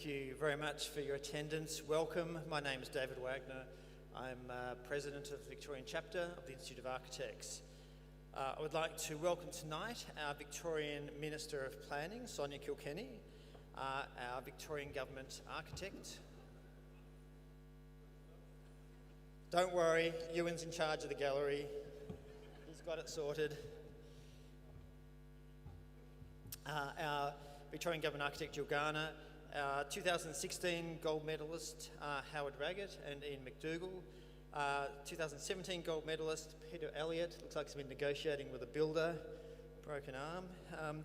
Thank you very much for your attendance. Welcome. My name is David Wagner. I'm President of the Victorian Chapter of the Institute of Architects. I would like to welcome tonight our Victorian Minister of Planning, Sonia Kilkenny, our Victorian Government Architect. Don't worry, Ewan's in charge of the gallery. He's got it sorted. Our Victorian Government Architect, Jill Garner, our 2016 gold medalist, Howard Raggett and Ian McDougall, 2017 gold medalist, Peter Elliott, looks like he's been negotiating with a builder, broken arm.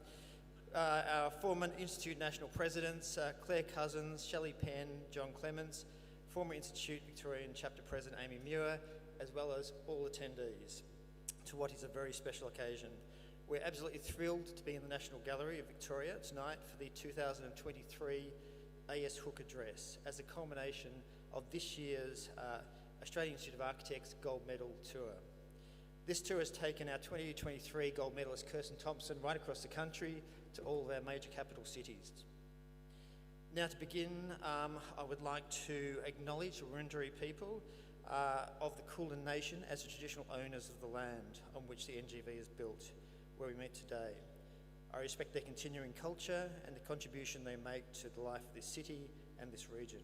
Our former Institute National Presidents, Claire Cousins, Shelley Penn, John Clements, former Institute Victorian Chapter President Amy Muir, as well as all attendees to what is a very special occasion. We're absolutely thrilled to be in the National Gallery of Victoria tonight for the 2023 AS Hook Address as a culmination of this year's Australian Institute of Architects Gold Medal Tour. This tour has taken our 2023 gold medalist Kerstin Thompson right across the country to all of our major capital cities. Now to begin, I would like to acknowledge the Wurundjeri people of the Kulin Nation as the traditional owners of the land on which the NGV is built, where we meet today. I respect their continuing culture and the contribution they make to the life of this city and this region.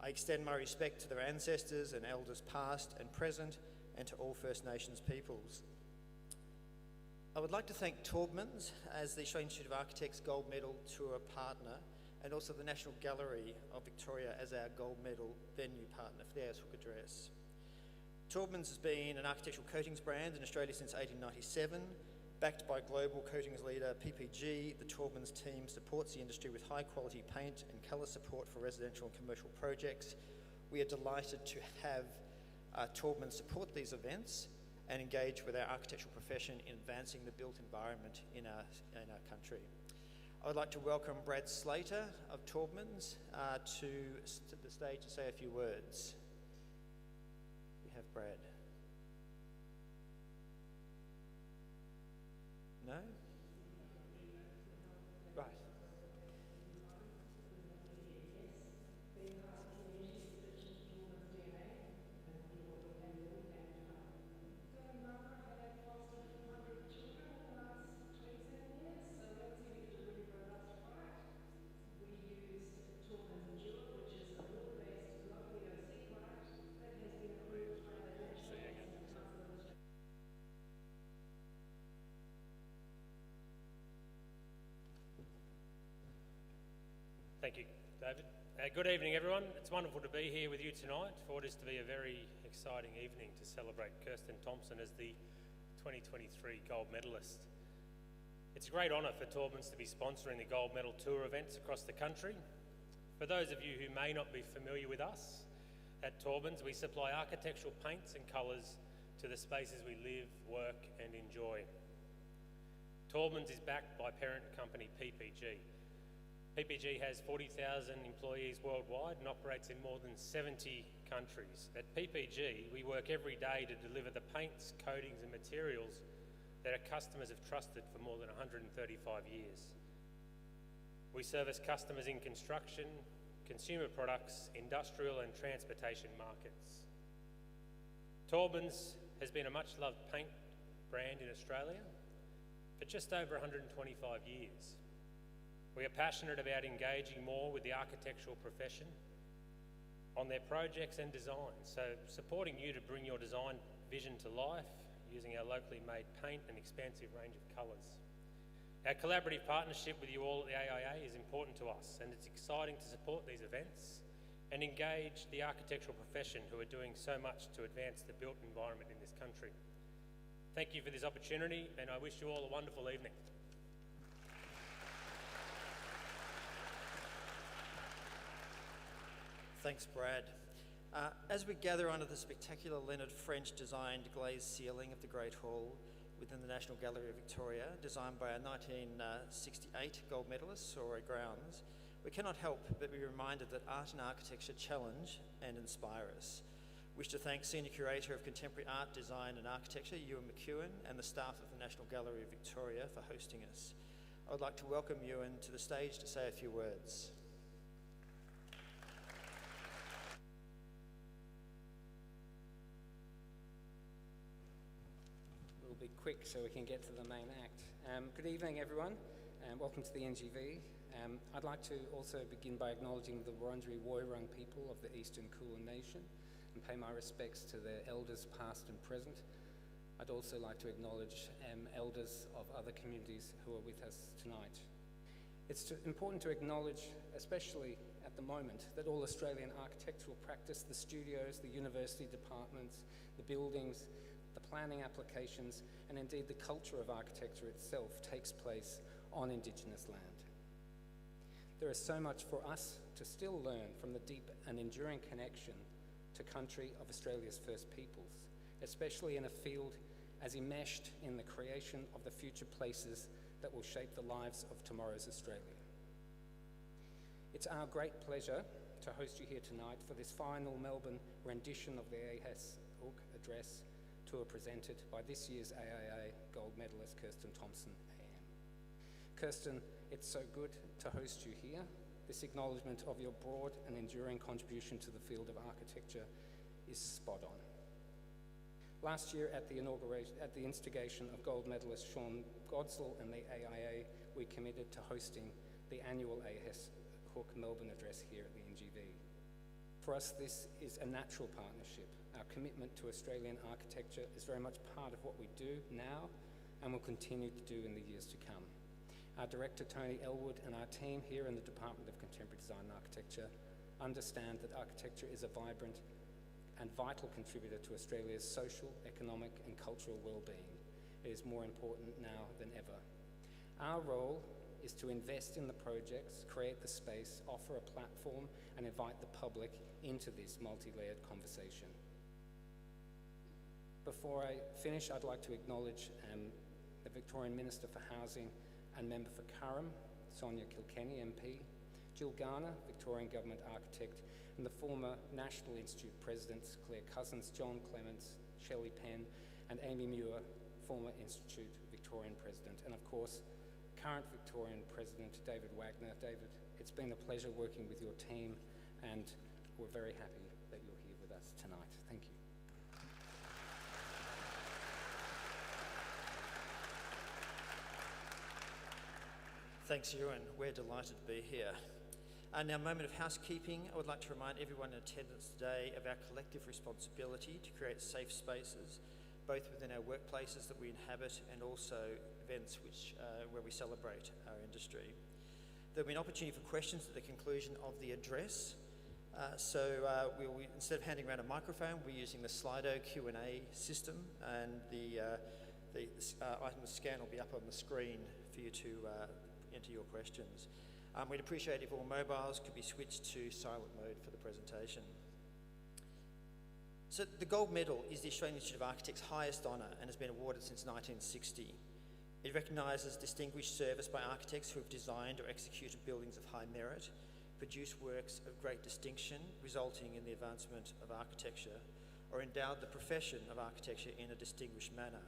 I extend my respect to their ancestors and elders past and present, and to all First Nations peoples. I would like to thank Taubmans as the Australian Institute of Architects Gold Medal Tour partner, and also the National Gallery of Victoria as our gold medal venue partner for the AS Hook Address. Taubmans has been an architectural coatings brand in Australia since 1897. Backed by global coatings leader PPG, the Taubmans team supports the industry with high quality paint and colour support for residential and commercial projects. We are delighted to have Taubmans support these events and engage with our architectural profession in advancing the built environment in our country. I would like to welcome Brad Slater of Taubmans to the stage to say a few words. We have Brad. No? Right. Thank you, David. Good evening, everyone. It's wonderful to be here with you tonight for what is to be a very exciting evening to celebrate Kerstin Thompson as the 2023 Gold Medalist. It's a great honour for Taubmans to be sponsoring the Gold Medal Tour events across the country. For those of you who may not be familiar with us, at Taubmans we supply architectural paints and colours to the spaces we live, work and enjoy. Taubmans is backed by parent company PPG. PPG has 40,000 employees worldwide and operates in more than 70 countries. At PPG, we work every day to deliver the paints, coatings and materials that our customers have trusted for more than 135 years. We service customers in construction, consumer products, industrial and transportation markets. Taubmans has been a much-loved paint brand in Australia for just over 125 years. We are passionate about engaging more with the architectural profession on their projects and designs, so supporting you to bring your design vision to life using our locally made paint and expansive range of colours. Our collaborative partnership with you all at the AIA is important to us, and it's exciting to support these events and engage the architectural profession who are doing so much to advance the built environment in this country. Thank you for this opportunity, and I wish you all a wonderful evening. Thanks, Brad. As we gather under the spectacular Leonard French-designed glazed ceiling of the Great Hall within the National Gallery of Victoria, designed by our 1968 gold medalist, Sora Grounds, we cannot help but be reminded that art and architecture challenge and inspire us. Wish to thank Senior Curator of Contemporary Art, Design and Architecture, Ewan McEwen, and the staff of the National Gallery of Victoria for hosting us. I would like to welcome Ewan to the stage to say a few words. be quick so we can get to the main act. Good evening, everyone, and welcome to the NGV. I'd like to also begin by acknowledging the Wurundjeri Woiwurrung people of the Eastern Kulin Nation and pay my respects to their elders past and present. I'd also like to acknowledge elders of other communities who are with us tonight. It's important to acknowledge, especially at the moment, that all Australian architectural practice, the studios, the university departments, the buildings, the planning applications, and indeed the culture of architecture itself takes place on Indigenous land. There is so much for us to still learn from the deep and enduring connection to country of Australia's First Peoples, especially in a field as enmeshed in the creation of the future places that will shape the lives of tomorrow's Australia. It's our great pleasure to host you here tonight for this final Melbourne rendition of the AHS Hook address, tour presented by this year's AIA gold medalist Kerstin Thompson AM. Kerstin, it's so good to host you here. This acknowledgement of your broad and enduring contribution to the field of architecture is spot on. Last year at the instigation of gold medalist Sean Godsall and the AIA, we committed to hosting the annual AHS Hook Melbourne address here at the NGV. For us, this is a natural partnership. Our commitment to Australian architecture is very much part of what we do now and will continue to do in the years to come. Our director, Tony Elwood, and our team here in the Department of Contemporary Design and Architecture understand that architecture is a vibrant and vital contributor to Australia's social, economic and cultural well-being. It is more important now than ever. Our role is to invest in the projects, create the space, offer a platform and invite the public into this multi-layered conversation. Before I finish, I'd like to acknowledge the Victorian Minister for Housing and Member for Curram, Sonia Kilkenny MP, Jill Garner, Victorian Government Architect, and the former National Institute Presidents Claire Cousins, John Clements, Shelley Penn, and Amy Muir, former Institute Victorian President, and of course, current Victorian President David Wagner. David, it's been a pleasure working with your team, and we're very happy that you're here with us tonight. Thank you. Thanks, Ewan. We're delighted to be here. Now, a moment of housekeeping. I would like to remind everyone in attendance today of our collective responsibility to create safe spaces, both within our workplaces that we inhabit and also events where we celebrate our industry. There'll be an opportunity for questions at the conclusion of the address. Instead of handing around a microphone, we're using the Slido Q&A system, and the item of scan will be up on the screen for you to enter your questions. We'd appreciate if all mobiles could be switched to silent mode for the presentation. So the Gold Medal is the Australian Institute of Architects' highest honour and has been awarded since 1960. It recognises distinguished service by architects who have designed or executed buildings of high merit, produced works of great distinction resulting in the advancement of architecture, or endowed the profession of architecture in a distinguished manner.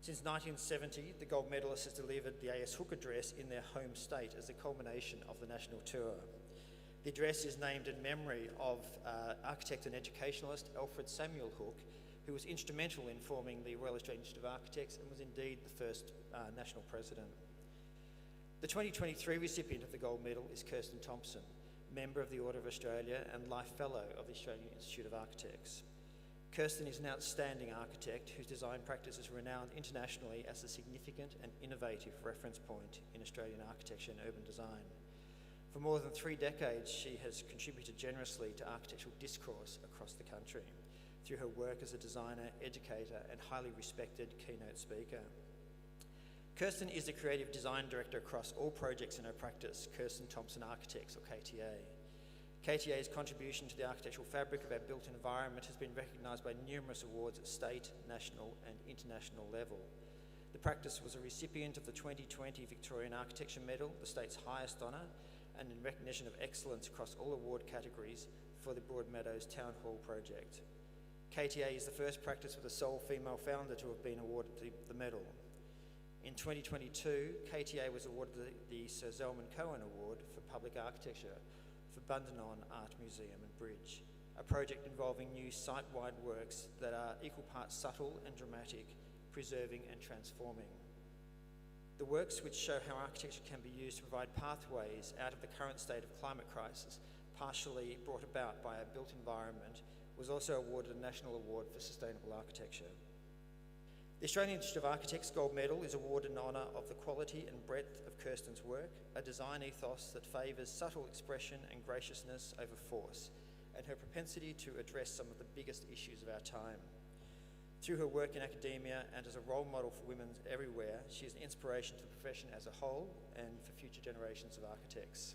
Since 1970, the Gold Medalist has delivered the AS Hook Address in their home state as the culmination of the national tour. The address is named in memory of architect and educationalist Alfred Samuel Hook, who was instrumental in forming the Royal Australian Institute of Architects and was indeed the first national president. The 2023 recipient of the Gold Medal is Kerstin Thompson, Member of the Order of Australia and Life Fellow of the Australian Institute of Architects. Kerstin is an outstanding architect whose design practice is renowned internationally as a significant and innovative reference point in Australian architecture and urban design. For more than 3 decades, she has contributed generously to architectural discourse across the country through her work as a designer, educator, and highly respected keynote speaker. Kerstin is the Creative Design Director across all projects in her practice, Kerstin Thompson Architects, or KTA. KTA's contribution to the architectural fabric of our built environment has been recognised by numerous awards at state, national and international level. The practice was a recipient of the 2020 Victorian Architecture Medal, the state's highest honour, and in recognition of excellence across all award categories for the Broadmeadows Town Hall project. KTA is the first practice with a sole female founder to have been awarded the medal. In 2022, KTA was awarded the Sir Zelman Cohen Award for Public Architecture for Bundanon Art Museum and Bridge, a project involving new site-wide works that are equal parts subtle and dramatic, preserving and transforming. The works which show how architecture can be used to provide pathways out of the current state of climate crisis, partially brought about by a built environment, was also awarded a National Award for Sustainable Architecture. The Australian Institute of Architects Gold Medal is awarded in honour of the quality and breadth of Kerstin's work, a design ethos that favours subtle expression and graciousness over force, and her propensity to address some of the biggest issues of our time. Through her work in academia and as a role model for women everywhere, she is an inspiration to the profession as a whole and for future generations of architects.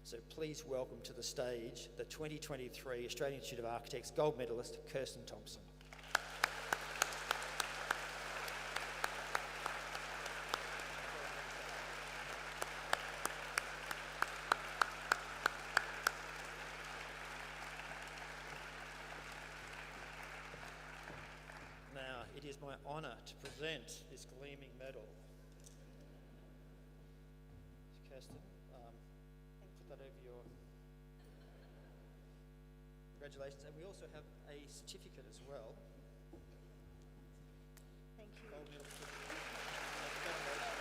So please welcome to the stage the 2023 Australian Institute of Architects Gold Medalist, Kerstin Thompson. Now, it is my honour to present this gleaming medal. Kerstin, put that over your... Congratulations, and we also have a certificate as well. Thank you. Gold medal certificate. Congratulations.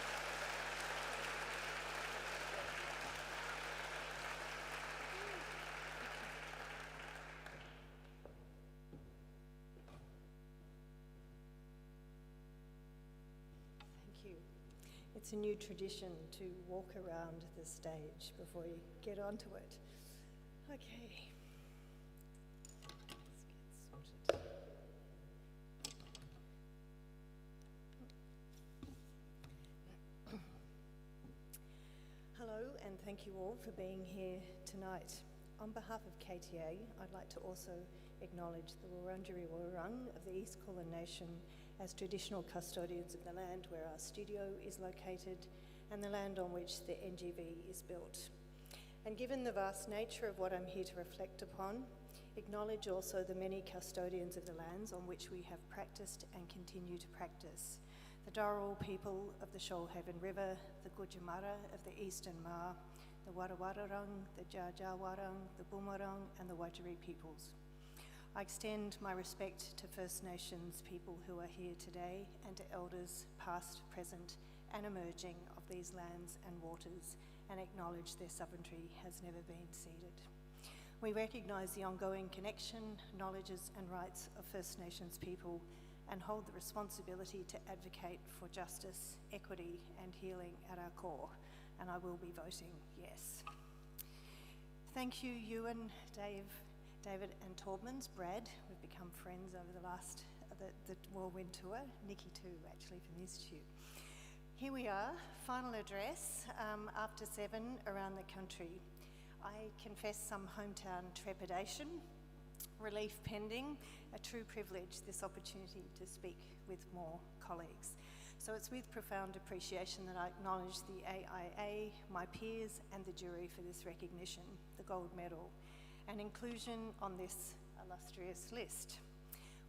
Thank you. It's a new tradition to walk around the stage before you get onto it. Okay. Let's get sorted. Hello, and thank you all for being here tonight. On behalf of KTA, I'd like to also acknowledge the Wurundjeri Wurrung of the East Kulin Nation as traditional custodians of the land where our studio is located and the land on which the NGV is built. And given the vast nature of what I'm here to reflect upon, acknowledge also the many custodians of the lands on which we have practiced and continue to practice. The Dharawal people of the Shoalhaven River, the Gujamara of the Eastern Maar, the Warawararung, the Dja-Dja-Warung, the Boonwurrung and the Wajiri peoples. I extend my respect to First Nations people who are here today and to elders past, present and emerging of these lands and waters, and acknowledge their sovereignty has never been ceded. We recognise the ongoing connection, knowledges and rights of First Nations people and hold the responsibility to advocate for justice, equity and healing at our core, and I will be voting yes. Thank you, Ewan, David and Taubmans, Brad. We've become friends over the last, the Whirlwind Tour. Nikki too, actually, from the Institute. Here we are, final address after 7 around the country. I confess some hometown trepidation, relief pending, a true privilege, this opportunity to speak with more colleagues. So it's with profound appreciation that I acknowledge the AIA, my peers and the jury for this recognition, the gold medal, and inclusion on this illustrious list.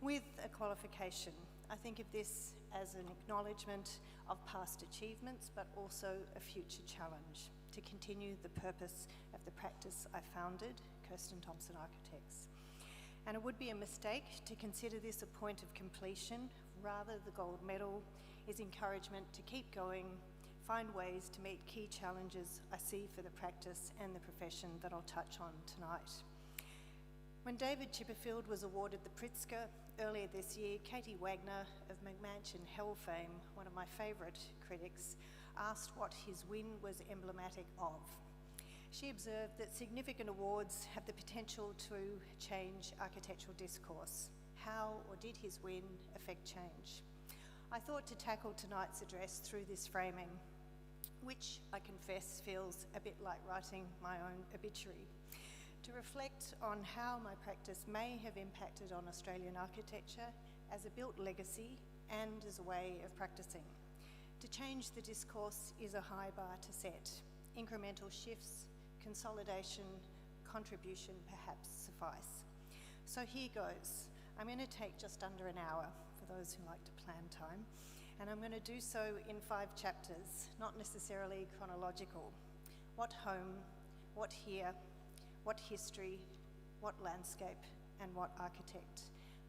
With a qualification, I think of this as an acknowledgement of past achievements, but also a future challenge to continue the purpose of the practice I founded, Kerstin Thompson Architects. And it would be a mistake to consider this a point of completion. Rather, the gold medal is encouragement to keep going, find ways to meet key challenges I see for the practice and the profession that I'll touch on tonight. When David Chipperfield was awarded the Pritzker earlier this year, Katie Wagner of McMansion Hell fame, one of my favourite critics, asked what his win was emblematic of. She observed that significant awards have the potential to change architectural discourse. How or did his win affect change? I thought to tackle tonight's address through this framing, which I confess feels a bit like writing my own obituary, to reflect on how my practice may have impacted on Australian architecture as a built legacy and as a way of practicing. To change the discourse is a high bar to set. Incremental shifts, consolidation, contribution perhaps suffice. So here goes. I'm going to take just under an hour for those who like to plan time, and I'm going to do so in 5 chapters, not necessarily chronological. What home, what here, what history, what landscape, and what architect,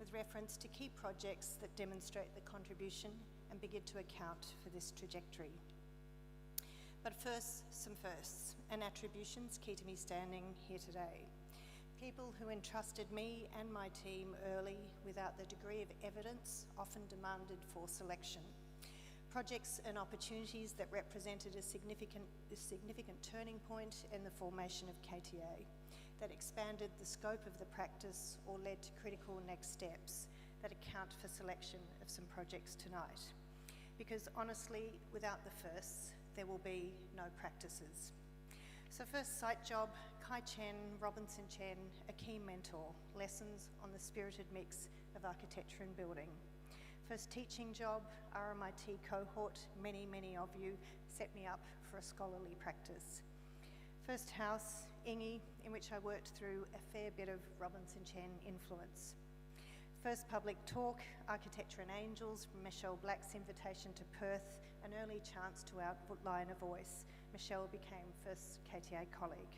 with reference to key projects that demonstrate the contribution and begin to account for this trajectory. But first, some firsts and attributions key to me standing here today. People who entrusted me and my team early without the degree of evidence often demanded for selection. Projects and opportunities that represented a significant turning point in the formation of KTA, that expanded the scope of the practice or led to critical next steps that account for selection of some projects tonight. Because honestly, without the firsts, there will be no practices. So first site job, Kai Chen, Robinson Chen, a key mentor, lessons on the spirited mix of architecture and building. First teaching job, RMIT cohort, many of you set me up for a scholarly practice. First house, Ingy, in which I worked through a fair bit of Robinson Chen influence. First public talk, Architecture and Angels, Michelle Black's invitation to Perth, an early chance to outline a voice. Michelle became first KTA colleague.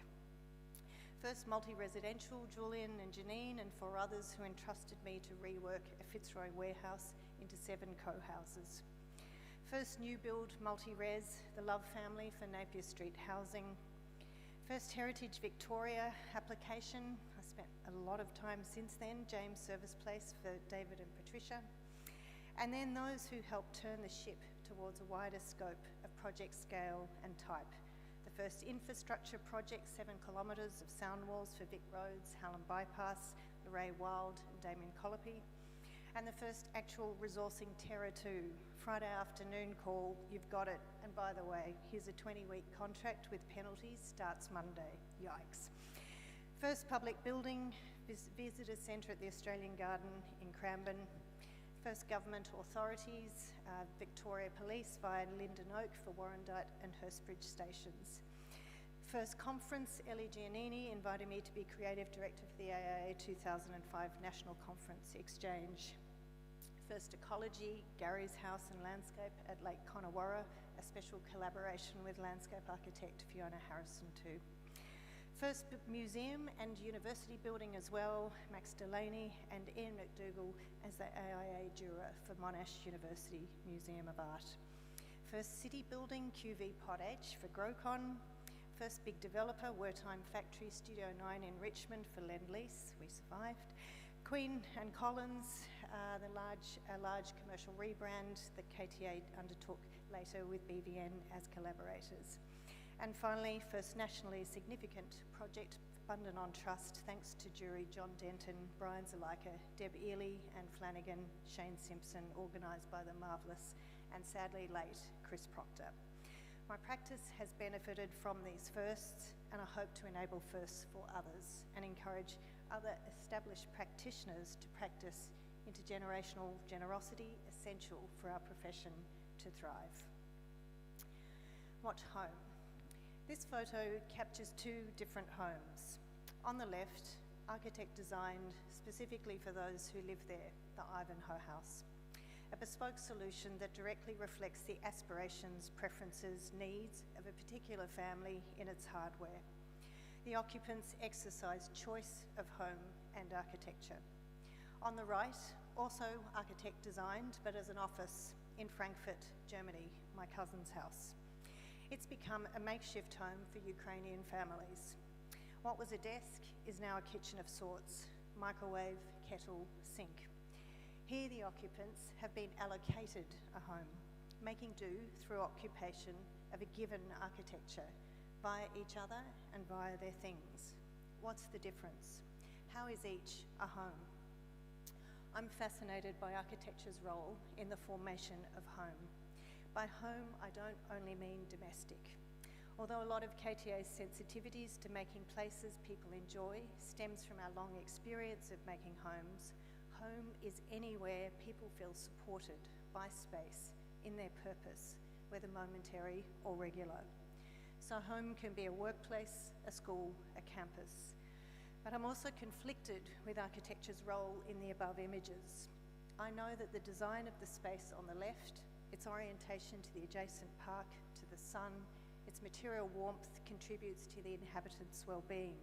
First multi-residential, Julian and Janine and 4 others who entrusted me to rework a Fitzroy warehouse into 7 co-houses. First new build multi-res, the Love family for Napier Street housing. First Heritage Victoria application, I spent a lot of time since then, James Service Place for David and Patricia. And then those who helped turn the ship towards a wider scope of project scale and type. The first infrastructure project, 7 kilometres of sound walls for Vic Roads, Hallam Bypass, Lorraine Wild and Damien Colopy. And the first actual resourcing Terra 2, Friday afternoon call, you've got it. And by the way, here's a 20-week contract with penalties, starts Monday, yikes. First public building, visitor centre at the Australian Garden in Cranbourne. First government authorities, Victoria Police via Linden Oak for Warrandyte and Hurstbridge stations. First conference, Ellie Giannini invited me to be creative director for the AIA 2005 National Conference Exchange. First ecology, Gary's House and Landscape at Lake Connewarra, a special collaboration with landscape architect Fiona Harrison too. First museum and university building as well, Max Delaney and Ian McDougall as the AIA juror for Monash University Museum of Art. First city building, QV Pod H for GrowCon. First big developer, Wertheim Factory Studio 9 in Richmond for Lend-Lease, we survived. Queen and Collins, a large commercial rebrand that KTA undertook later with BVN as collaborators. And finally, first nationally significant project, Bundan on Trust, thanks to jury John Denton, Brian Zalaika, Deb Ely and Flanagan, Shane Simpson, organised by the marvellous and sadly late Chris Proctor. My practice has benefited from these firsts, and I hope to enable firsts for others and encourage other established practitioners to practice intergenerational generosity, essential for our profession to thrive. What home? This photo captures 2 different homes. On the left, architect designed specifically for those who live there, the Ivanhoe House. A bespoke solution that directly reflects the aspirations, preferences, needs of a particular family in its hardware. The occupants exercise choice of home and architecture. On the right, also architect designed, but as an office in Frankfurt, Germany, my cousin's house. It's become a makeshift home for Ukrainian families. What was a desk is now a kitchen of sorts, microwave, kettle, sink. Here the occupants have been allocated a home, making do through occupation of a given architecture, via each other and via their things. What's the difference? How is each a home? I'm fascinated by architecture's role in the formation of home. By home, I don't only mean domestic. Although a lot of KTA's sensitivities to making places people enjoy stems from our long experience of making homes, home is anywhere people feel supported by space in their purpose, whether momentary or regular. So home can be a workplace, a school, a campus. But I'm also conflicted with architecture's role in the above images. I know that the design of the space on the left, its orientation to the adjacent park, to the sun, its material warmth contributes to the inhabitants' well-being,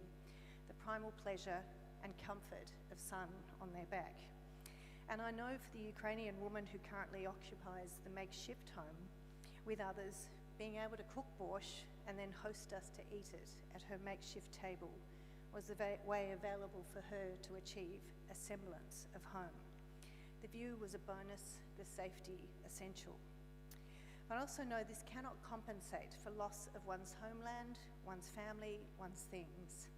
the primal pleasure and comfort of sun on their back. And I know for the Ukrainian woman who currently occupies the makeshift home with others, being able to cook borscht and then host us to eat it at her makeshift table was the way available for her to achieve a semblance of home. The view was a bonus, the safety essential. I also know this cannot compensate for loss of one's homeland, one's family, one's things.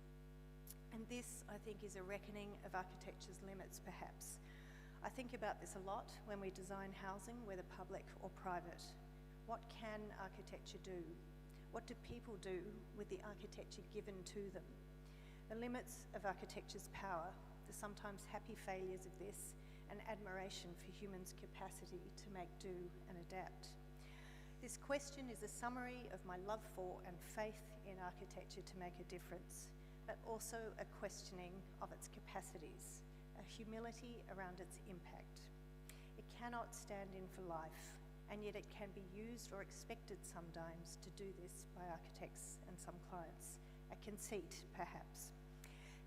And this, I think, is a reckoning of architecture's limits, perhaps. I think about this a lot when we design housing, whether public or private. What can architecture do? What do people do with the architecture given to them? The limits of architecture's power, the sometimes happy failures of this, and admiration for humans' capacity to make do and adapt. This question is a summary of my love for and faith in architecture to make a difference, but also a questioning of its capacities, a humility around its impact. It cannot stand in for life, and yet it can be used or expected sometimes to do this by architects and some clients. A conceit, perhaps.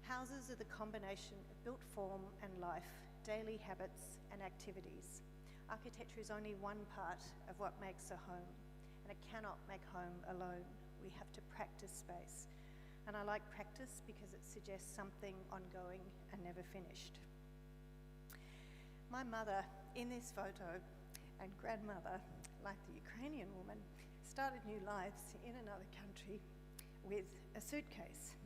Houses are the combination of built form and life, daily habits and activities. Architecture is only one part of what makes a home, and it cannot make home alone. We have to practice space. And I like practice because it suggests something ongoing and never finished. My mother, in this photo, and grandmother, like the Ukrainian woman, started new lives in another country with a suitcase.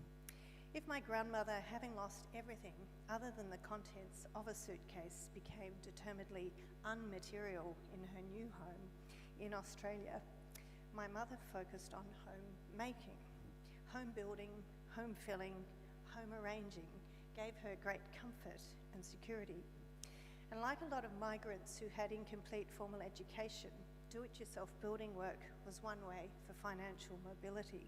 If my grandmother, having lost everything other than the contents of a suitcase, became determinedly unmaterial in her new home in Australia, my mother focused on home making. Home building, home filling, home arranging gave her great comfort and security. And like a lot of migrants who had incomplete formal education, do-it-yourself building work was one way for financial mobility.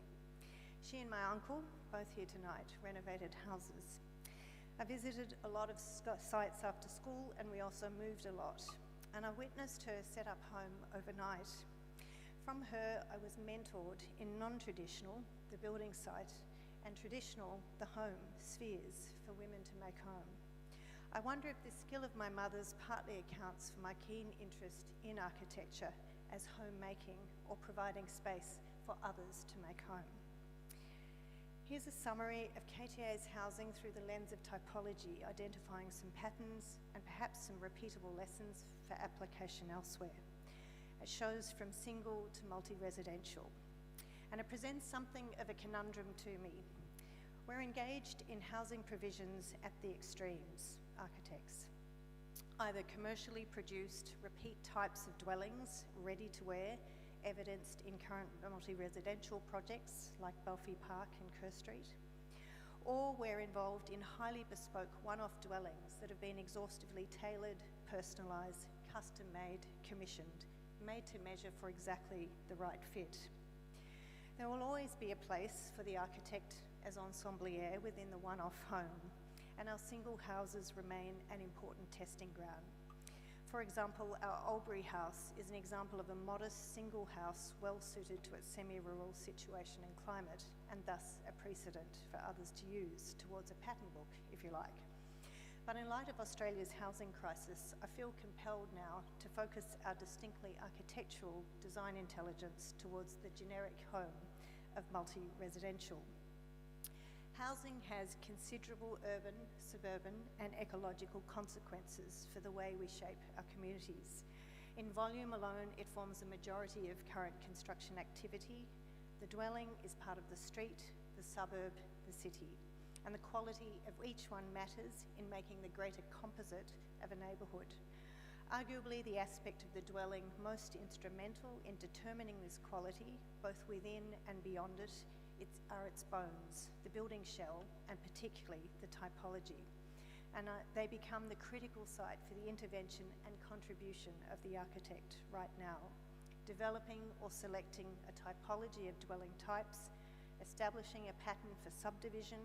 She and my uncle, both here tonight, renovated houses. I visited a lot of sites after school, and we also moved a lot. And I witnessed her set up home overnight. From her, I was mentored in non-traditional, the building site, and traditional, the home, spheres for women to make home. I wonder if the skill of my mother's partly accounts for my keen interest in architecture as homemaking or providing space for others to make home. Here's a summary of KTA's housing through the lens of typology, identifying some patterns and perhaps some repeatable lessons for application elsewhere. It shows from single to multi-residential, and it presents something of a conundrum to me. We're engaged in housing provisions at the extremes, architects. Either commercially produced, repeat types of dwellings, ready to wear, evidenced in current multi-residential projects like Belfie Park and Kerr Street, or we're involved in highly bespoke one-off dwellings that have been exhaustively tailored, personalised, custom-made, commissioned, made to measure for exactly the right fit. There will always be a place for the architect as ensemblier within the one-off home, and our single houses remain an important testing ground. For example, our Albury house is an example of a modest single house well suited to its semi-rural situation and climate, and thus a precedent for others to use towards a pattern book, if you like. But in light of Australia's housing crisis, I feel compelled now to focus our distinctly architectural design intelligence towards the generic home of multi-residential. Housing has considerable urban, suburban, and ecological consequences for the way we shape our communities. In volume alone, it forms the majority of current construction activity. The dwelling is part of the street, the suburb, the city, and the quality of each one matters in making the greater composite of a neighbourhood. Arguably, the aspect of the dwelling most instrumental in determining this quality, both within and beyond it, are its bones, the building shell, and particularly the typology. And they become the critical site for the intervention and contribution of the architect right now, developing or selecting a typology of dwelling types, establishing a pattern for subdivision,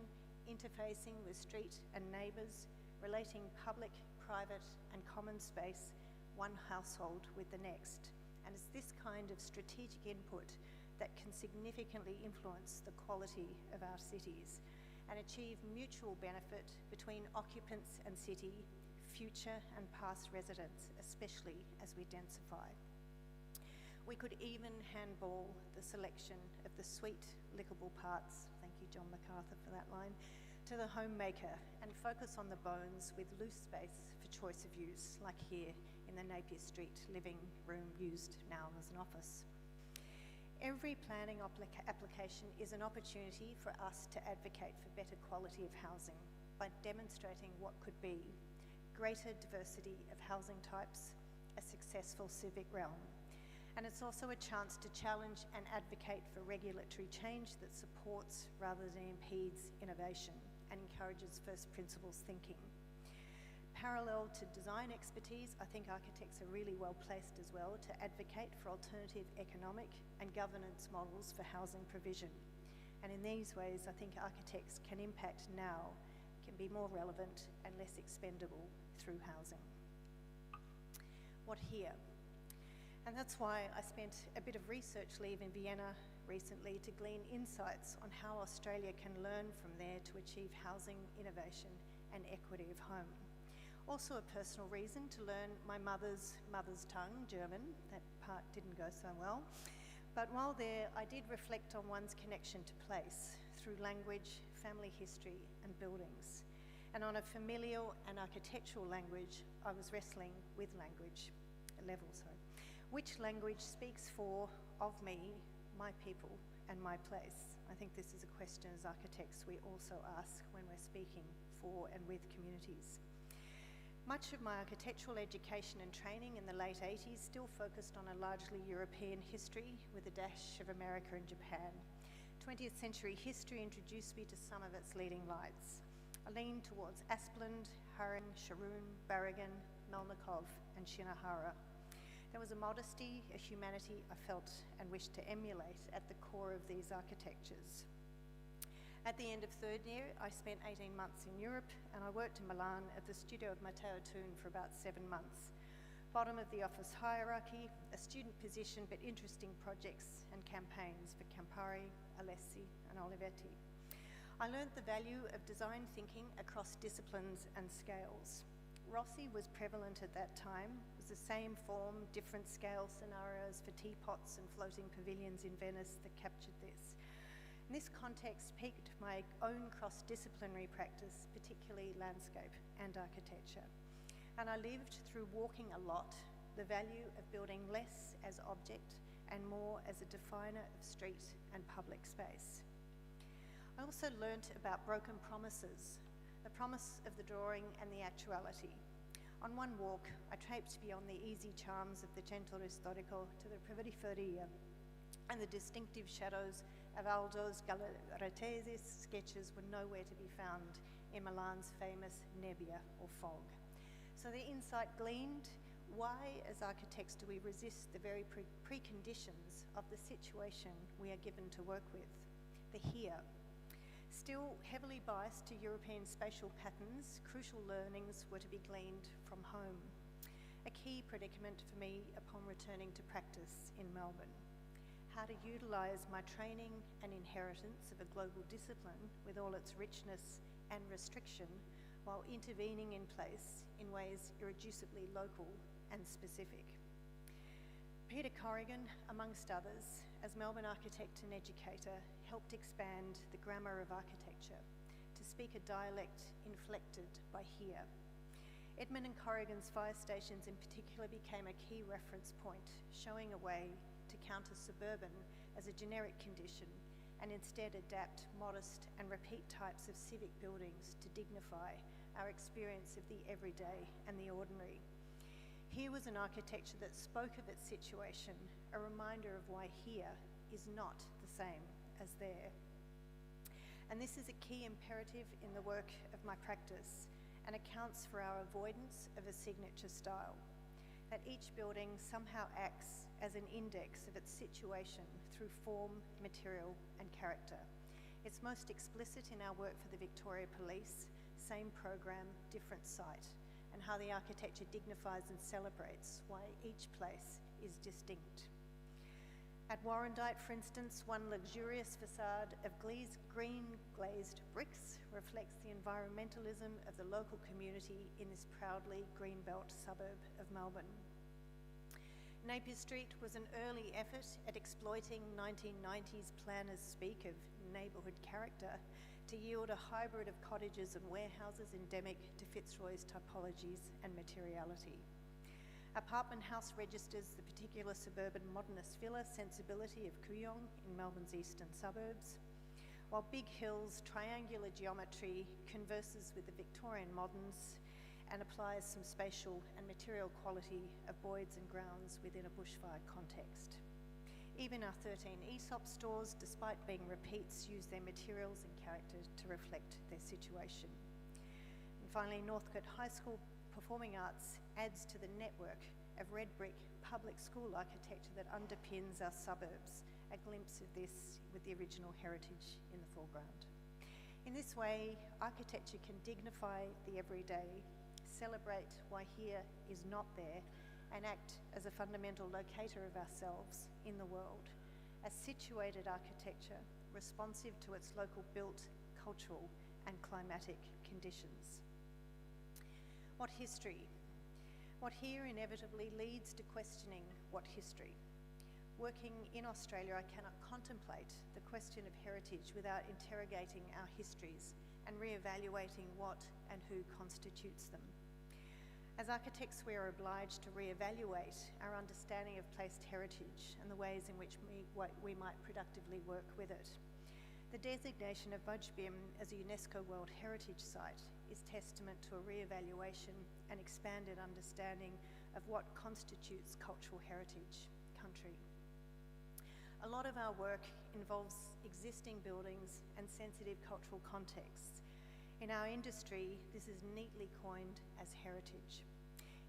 interfacing with street and neighbours, relating public, private, and common space, one household with the next. And it's this kind of strategic input that can significantly influence the quality of our cities and achieve mutual benefit between occupants and city, future and past residents, especially as we densify. We could even handball the selection of the sweet, lickable parts, thank you John MacArthur for that line, to the homemaker and focus on the bones with loose space for choice of use, like here in the Napier Street living room used now as an office. Every planning application is an opportunity for us to advocate for better quality of housing by demonstrating what could be greater diversity of housing types, a successful civic realm. And it's also a chance to challenge and advocate for regulatory change that supports rather than impedes innovation and encourages first principles thinking. Parallel to design expertise, I think architects are really well placed as well to advocate for alternative economic and governance models for housing provision. And in these ways, I think architects can impact now, can be more relevant and less expendable through housing. What here? And that's why I spent a bit of research leave in Vienna recently to glean insights on how Australia can learn from there to achieve housing innovation and equity of home. Also a personal reason to learn my mother's tongue, German. That part didn't go so well. But while there, I did reflect on one's connection to place through language, family history, and buildings. And on a familial and architectural language, I was wrestling with language, Which language speaks for, of me, my people, and my place? I think this is a question as architects we also ask when we're speaking for and with communities. Much of my architectural education and training in the late 80s still focused on a largely European history with a dash of America and Japan. 20th century history introduced me to some of its leading lights. I leaned towards Asplund, Haring, Sharoon, Barragan, Melnikov, and Shinohara. There was a modesty, a humanity I felt and wished to emulate at the core of these architectures. At the end of third year, I spent 18 months in Europe and I worked in Milan at the studio of Matteo Toon for about 7 months. Bottom of the office hierarchy, a student position but interesting projects and campaigns for Campari, Alessi and Olivetti. I learned the value of design thinking across disciplines and scales. Rossi was prevalent at that time. It was the same form, different scale scenarios for teapots and floating pavilions in Venice that captured this. And this context piqued my own cross-disciplinary practice, particularly landscape and architecture. And I lived through walking a lot, the value of building less as object and more as a definer of street and public space. I also learnt about broken promises, the promise of the drawing and the actuality. On one walk, I traipsed beyond the easy charms of the Centro Storico to the Privateria and the distinctive shadows of Aldo's Galaretese's sketches were nowhere to be found in Milan's famous nebbia or fog. So the insight gleaned, why as architects do we resist the very preconditions of the situation we are given to work with, the here? Still heavily biased to European spatial patterns, crucial learnings were to be gleaned from home, a key predicament for me upon returning to practice in Melbourne. How to utilise my training and inheritance of a global discipline with all its richness and restriction while intervening in place in ways irreducibly local and specific. Peter Corrigan, amongst others, as Melbourne architect and educator, helped expand the grammar of architecture to speak a dialect inflected by here. Edmund and Corrigan's fire stations in particular became a key reference point, showing a way to counter suburban as a generic condition and instead adapt modest and repeat types of civic buildings to dignify our experience of the everyday and the ordinary. Here was an architecture that spoke of its situation, a reminder of why here is not the same as there. And this is a key imperative in the work of my practice and accounts for our avoidance of a signature style, that each building somehow acts as an index of its situation through form, material, and character. It's most explicit in our work for the Victoria Police, same program, different site, and how the architecture dignifies and celebrates why each place is distinct. At Warrandyte, for instance, one luxurious facade of green glazed bricks reflects the environmentalism of the local community in this proudly greenbelt suburb of Melbourne. Napier Street was an early effort at exploiting 1990s planners' speak of neighbourhood character to yield a hybrid of cottages and warehouses endemic to Fitzroy's typologies and materiality. Apartment House registers the particular suburban modernist villa sensibility of Kooyong in Melbourne's eastern suburbs, while Big Hill's triangular geometry converses with the Victorian moderns and applies some spatial and material quality of Boyd's and Grounds within a bushfire context. Even our 13 ESOP stores, despite being repeats, use their materials and character to reflect their situation. And finally, Northcote High School Performing Arts adds to the network of red brick public school architecture that underpins our suburbs, a glimpse of this with the original heritage in the foreground. In this way, architecture can dignify the everyday, celebrate why here is not there, and act as a fundamental locator of ourselves in the world, a situated architecture responsive to its local built, cultural and climatic conditions. What history? What here inevitably leads to questioning what history. Working in Australia, I cannot contemplate the question of heritage without interrogating our histories and re-evaluating what and who constitutes them. As architects, we are obliged to re-evaluate our understanding of placed heritage and the ways in which we might productively work with it. The designation of Budgebim as a UNESCO World Heritage Site is testament to a re-evaluation and expanded understanding of what constitutes cultural heritage country. A lot of our work involves existing buildings and sensitive cultural contexts. In our industry, this is neatly coined as heritage.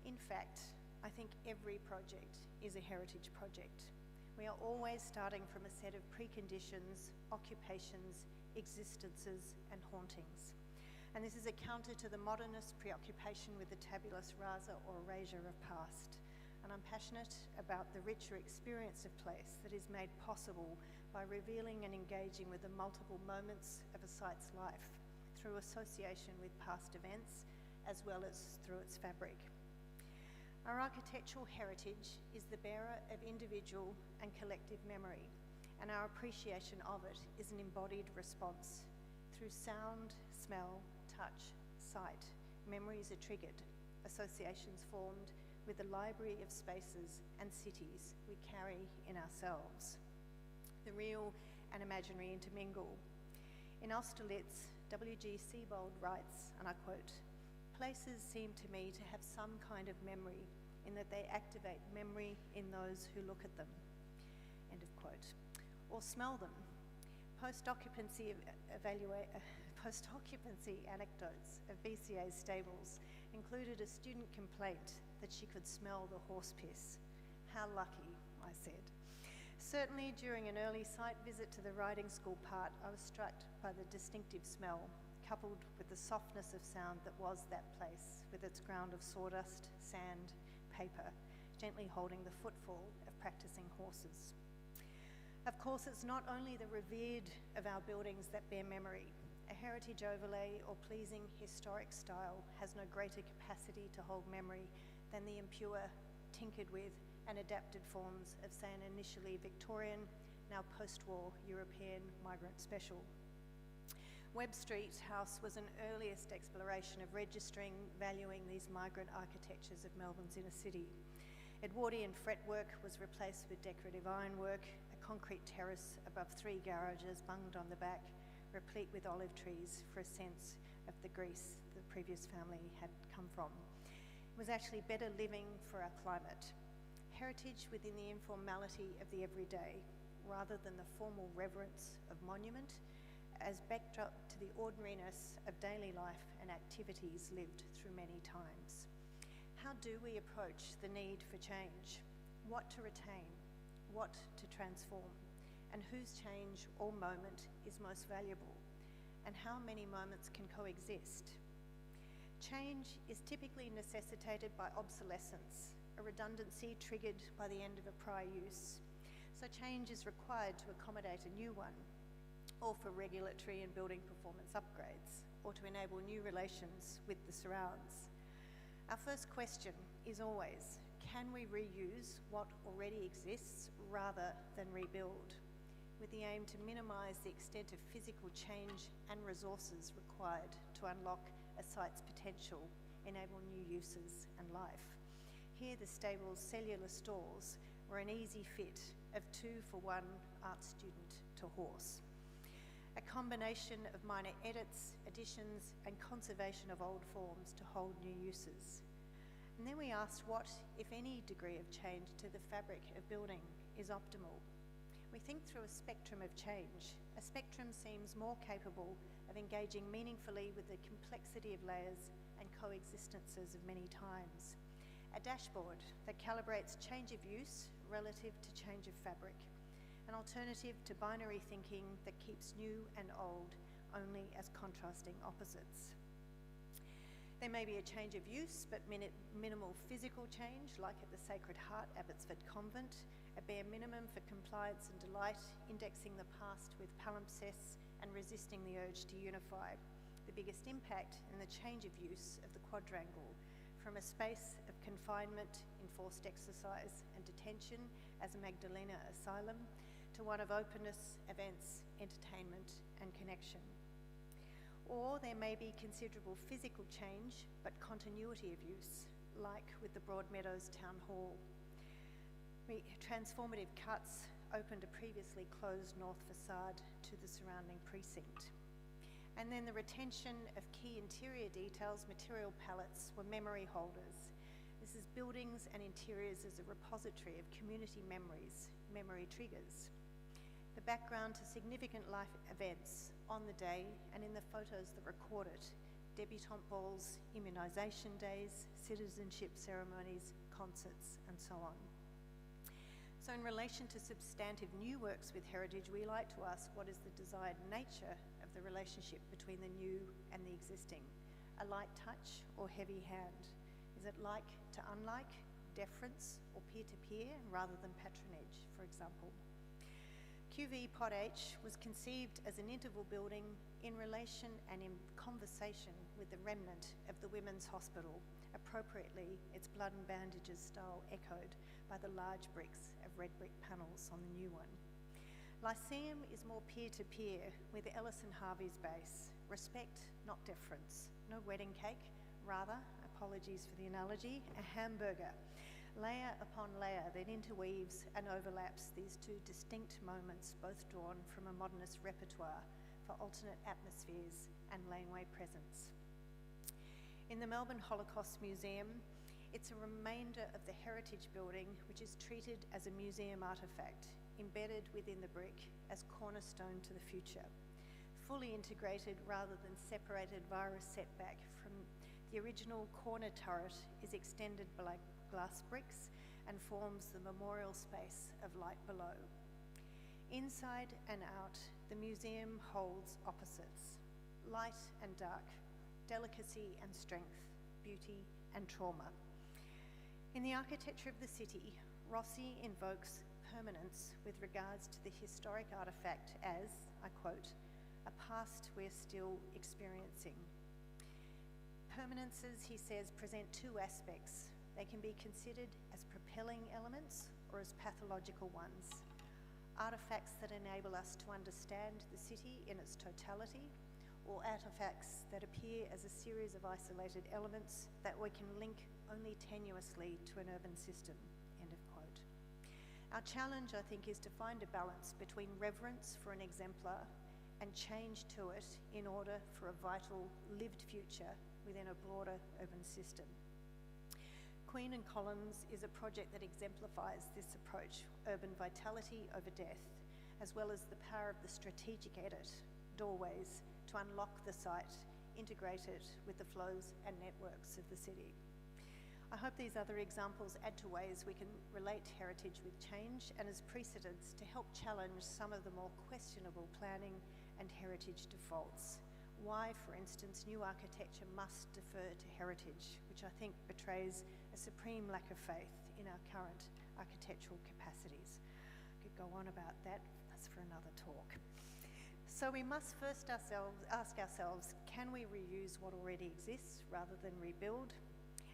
In fact, I think every project is a heritage project. We are always starting from a set of preconditions, occupations, existences, and hauntings. And this is a counter to the modernist preoccupation with the tabulus rasa or erasure of past. And I'm passionate about the richer experience of place that is made possible by revealing and engaging with the multiple moments of a site's life through association with past events, as well as through its fabric. Our architectural heritage is the bearer of individual and collective memory, and our appreciation of it is an embodied response. Through sound, smell, touch, sight, memories are triggered, associations formed with the library of spaces and cities we carry in ourselves. The real and imaginary intermingle. In Austerlitz, W.G. Siebold writes, and I quote, "Places seem to me to have some kind of memory in that they activate memory in those who look at them." End of quote. Or smell them. Post-occupancy anecdotes of BCA's stables included a student complaint that she could smell the horse piss. How lucky, I said. Certainly during an early site visit to the riding school part, I was struck by the distinctive smell, coupled with the softness of sound that was that place, with its ground of sawdust, sand, paper, gently holding the footfall of practicing horses. Of course, it's not only the revered of our buildings that bear memory. A heritage overlay or pleasing historic style has no greater capacity to hold memory than the impure, tinkered with, and adapted forms of, say, an initially Victorian, now post-war European migrant special. Webb Street House was an earliest exploration of registering, valuing these migrant architectures of Melbourne's inner city. Edwardian fretwork was replaced with decorative ironwork, a concrete terrace above 3 garages bunged on the back, replete with olive trees for a sense of the Greece the previous family had come from. It was actually better living for our climate. Heritage within the informality of the everyday, rather than the formal reverence of monument, as backdrop to the ordinariness of daily life and activities lived through many times. How do we approach the need for change? What to retain? What to transform? And whose change or moment is most valuable? And how many moments can coexist? Change is typically necessitated by obsolescence, a redundancy triggered by the end of a prior use. So change is required to accommodate a new one, or for regulatory and building performance upgrades, or to enable new relations with the surrounds. Our first question is always, can we reuse what already exists rather than rebuild, with the aim to minimise the extent of physical change and resources required to unlock a site's potential, enable new uses and life. Here, the stable's cellular stalls were an easy fit of 2-for-1 art student to horse. A combination of minor edits, additions, and conservation of old forms to hold new uses. And then we asked what, if any, degree of change to the fabric of building is optimal. We think through a spectrum of change. A spectrum seems more capable of engaging meaningfully with the complexity of layers and coexistences of many times. A dashboard that calibrates change of use relative to change of fabric. An alternative to binary thinking that keeps new and old only as contrasting opposites. There may be a change of use, but minimal physical change, like at the Sacred Heart Abbotsford Convent, a bare minimum for compliance and delight, indexing the past with palimpsests and resisting the urge to unify. The biggest impact in the change of use of the quadrangle, from a space of confinement, enforced exercise and detention as a Magdalena asylum, to one of openness, events, entertainment and connection. Or there may be considerable physical change, but continuity of use, like with the Broadmeadows Town Hall. Transformative cuts opened a previously closed north facade to the surrounding precinct. And then the retention of key interior details, material palettes, were memory holders. This is buildings and interiors as a repository of community memories, memory triggers. The background to significant life events on the day and in the photos that record it, debutante balls, immunisation days, citizenship ceremonies, concerts, and so on. So in relation to substantive new works with heritage, we like to ask what is the desired nature of the relationship between the new and the existing? A light touch or heavy hand? Is it like to unlike, deference or peer-to-peer rather than patronage, for example? QV Pod H was conceived as an interval building in relation and in conversation with the remnant of the Women's Hospital, appropriately its blood and bandages style echoed by the large bricks of red brick panels on the new one. Lyceum is more peer-to-peer with Ellis and Harvey's base. Respect, not deference. No wedding cake, rather, apologies for the analogy, a hamburger. Layer upon layer that interweaves and overlaps these two distinct moments, both drawn from a modernist repertoire for alternate atmospheres and laneway presence. In the Melbourne Holocaust Museum, it's a remainder of the heritage building, which is treated as a museum artefact, embedded within the brick as cornerstone to the future. Fully integrated rather than separated via a setback from the original corner turret is extended by glass bricks and forms the memorial space of light below. Inside and out, the museum holds opposites, light and dark, delicacy and strength, beauty and trauma. In the architecture of the city, Rossi invokes permanence with regards to the historic artefact as, I quote, a past we're still experiencing. Permanences, he says, present two aspects. They can be considered as propelling elements or as pathological ones. Artefacts that enable us to understand the city in its totality, or artefacts that appear as a series of isolated elements that we can link only tenuously to an urban system, end of quote. Our challenge, I think, is to find a balance between reverence for an exemplar and change to it in order for a vital, lived future within a broader urban system. Queen and Columns is a project that exemplifies this approach, urban vitality over death, as well as the power of the strategic edit, doorways, to unlock the site, integrate it with the flows and networks of the city. I hope these other examples add to ways we can relate heritage with change and as precedents to help challenge some of the more questionable planning and heritage defaults. Why, for instance, new architecture must defer to heritage, which I think betrays a supreme lack of faith in our current architectural capacities. Could go on about that. That's for another talk. So we must first ask ourselves, can we reuse what already exists rather than rebuild?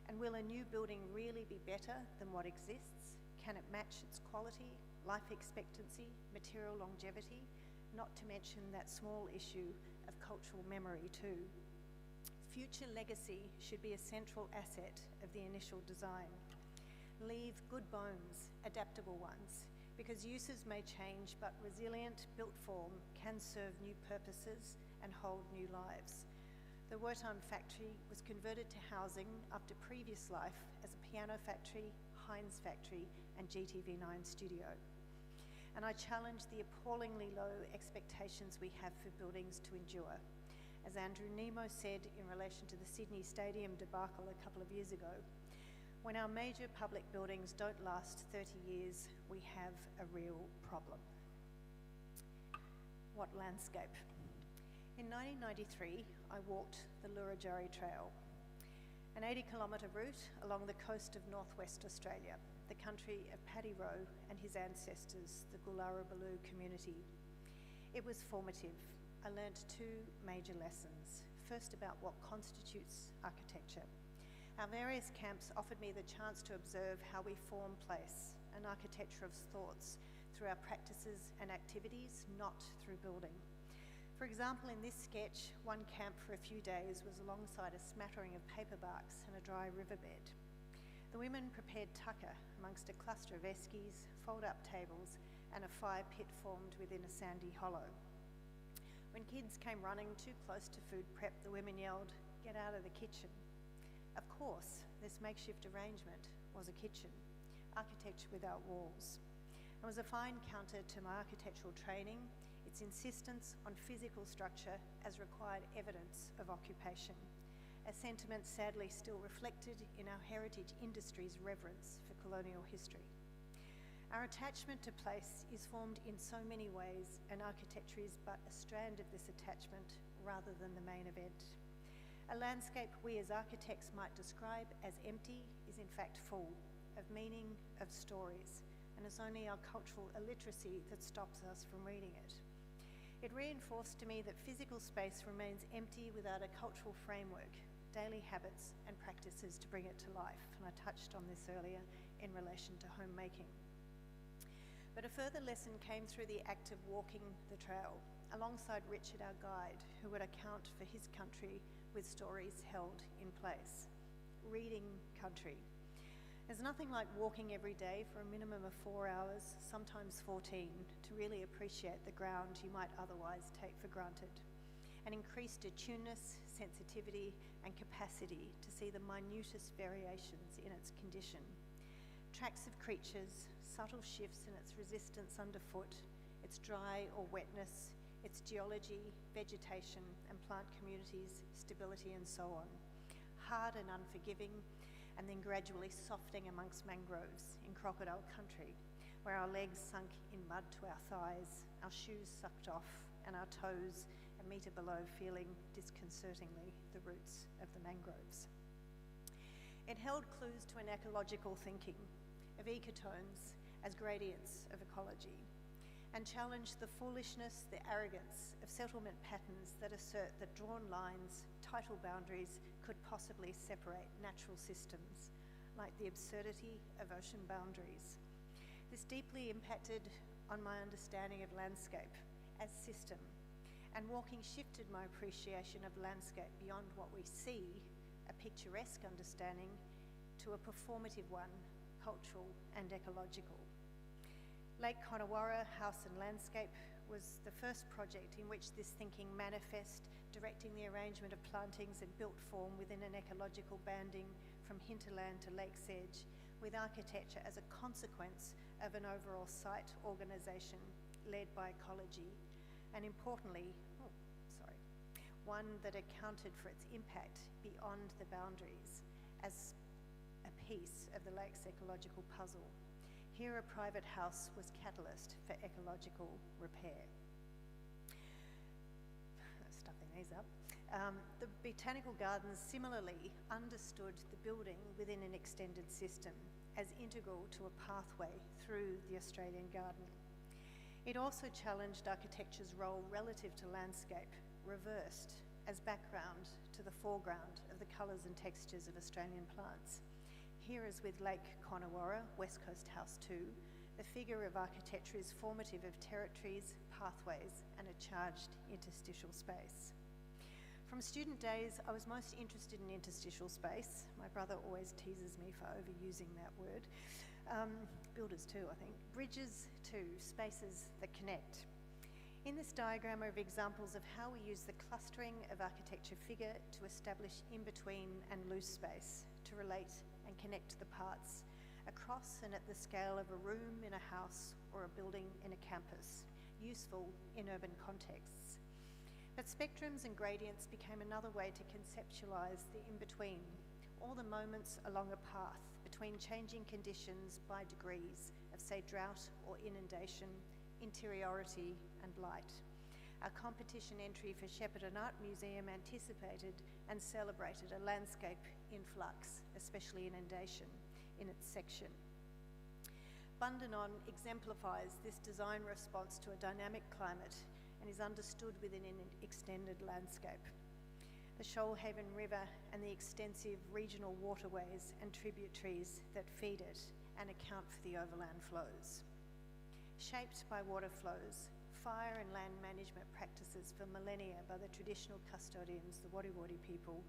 And will a new building really be better than what exists? Can it match its quality, life expectancy, material longevity? Not to mention that small issue of cultural memory too. Future legacy should be a central asset of the initial design. Leave good bones, adaptable ones, because uses may change, but resilient built form can serve new purposes and hold new lives. The Wertheim factory was converted to housing after previous life as a piano factory, Heinz factory, and GTV9 studio. And I challenge the appallingly low expectations we have for buildings to endure. As Andrew Nemo said in relation to the Sydney Stadium debacle a couple of years ago, when our major public buildings don't last 30 years, we have a real problem. What landscape? In 1993, I walked the Lurajari Trail, an 80-kilometre route along the coast of northwest Australia, the country of Paddy Rowe and his ancestors, the Gularabaloo community. It was formative. I learned two major lessons. First, about what constitutes architecture. Our various camps offered me the chance to observe how we form place, an architecture of thoughts, through our practices and activities, not through building. For example, in this sketch, one camp for a few days was alongside a smattering of paper barks and a dry riverbed. The women prepared tucker amongst a cluster of eskies, fold-up tables, and a fire pit formed within a sandy hollow. When kids came running too close to food prep, the women yelled, "Get out of the kitchen." Of course, this makeshift arrangement was a kitchen, architecture without walls. It was a fine counter to my architectural training, its insistence on physical structure as required evidence of occupation, a sentiment sadly still reflected in our heritage industry's reverence for colonial history. Our attachment to place is formed in so many ways, and architecture is but a strand of this attachment rather than the main event. A landscape we as architects might describe as empty is in fact full of meaning, of stories, and it's only our cultural illiteracy that stops us from reading it. It reinforced to me that physical space remains empty without a cultural framework, daily habits and practices to bring it to life, and I touched on this earlier in relation to homemaking. But a further lesson came through the act of walking the trail, alongside Richard, our guide, who would account for his country with stories held in place. Reading country. There's nothing like walking every day for a minimum of 4 hours, sometimes 14, to really appreciate the ground you might otherwise take for granted. An increased attuneness, sensitivity, and capacity to see the minutest variations in its condition. Tracks of creatures, subtle shifts in its resistance underfoot, its dry or wetness, its geology, vegetation, and plant communities, stability, and so on. Hard and unforgiving, and then gradually softening amongst mangroves in crocodile country, where our legs sunk in mud to our thighs, our shoes sucked off, and our toes a metre below feeling disconcertingly the roots of the mangroves. It held clues to an ecological thinking of ecotones as gradients of ecology, and challenged the foolishness, the arrogance of settlement patterns that assert that drawn lines, title boundaries, could possibly separate natural systems, like the absurdity of ocean boundaries. This deeply impacted on my understanding of landscape as system, and walking shifted my appreciation of landscape beyond what we see, a picturesque understanding, to a performative one, cultural and ecological. Lake Connewarra House and Landscape was the first project in which this thinking manifest, directing the arrangement of plantings and built form within an ecological banding from hinterland to lake's edge, with architecture as a consequence of an overall site organisation led by ecology, and importantly, one that accounted for its impact beyond the boundaries as a piece of the lake's ecological puzzle. Here, a private house was catalyst for ecological repair. Stuffing these up. The botanical gardens similarly understood the building within an extended system as integral to a pathway through the Australian garden. It also challenged architecture's role relative to landscape, reversed as background to the foreground of the colours and textures of Australian plants. Here, as with Lake Connewarra, West Coast House 2, the figure of architecture is formative of territories, pathways, and a charged interstitial space. From student days, I was most interested in interstitial space. My brother always teases me for overusing that word. Builders too, I think. Bridges too, spaces that connect. In this diagram are examples of how we use the clustering of architecture figure to establish in-between and loose space, to relate and connect the parts across and at the scale of a room in a house or a building in a campus, useful in urban contexts. But spectrums and gradients became another way to conceptualise the in-between, all the moments along a path between changing conditions by degrees of, say, drought or inundation, interiority and light. Our competition entry for Shepparton Art Museum anticipated and celebrated a landscape in flux, especially inundation, in its section. Bundanon exemplifies this design response to a dynamic climate and is understood within an extended landscape. The Shoalhaven River and the extensive regional waterways and tributaries that feed it and account for the overland flows. Shaped by water flows, fire and land management practices for millennia by the traditional custodians, the Wadi people,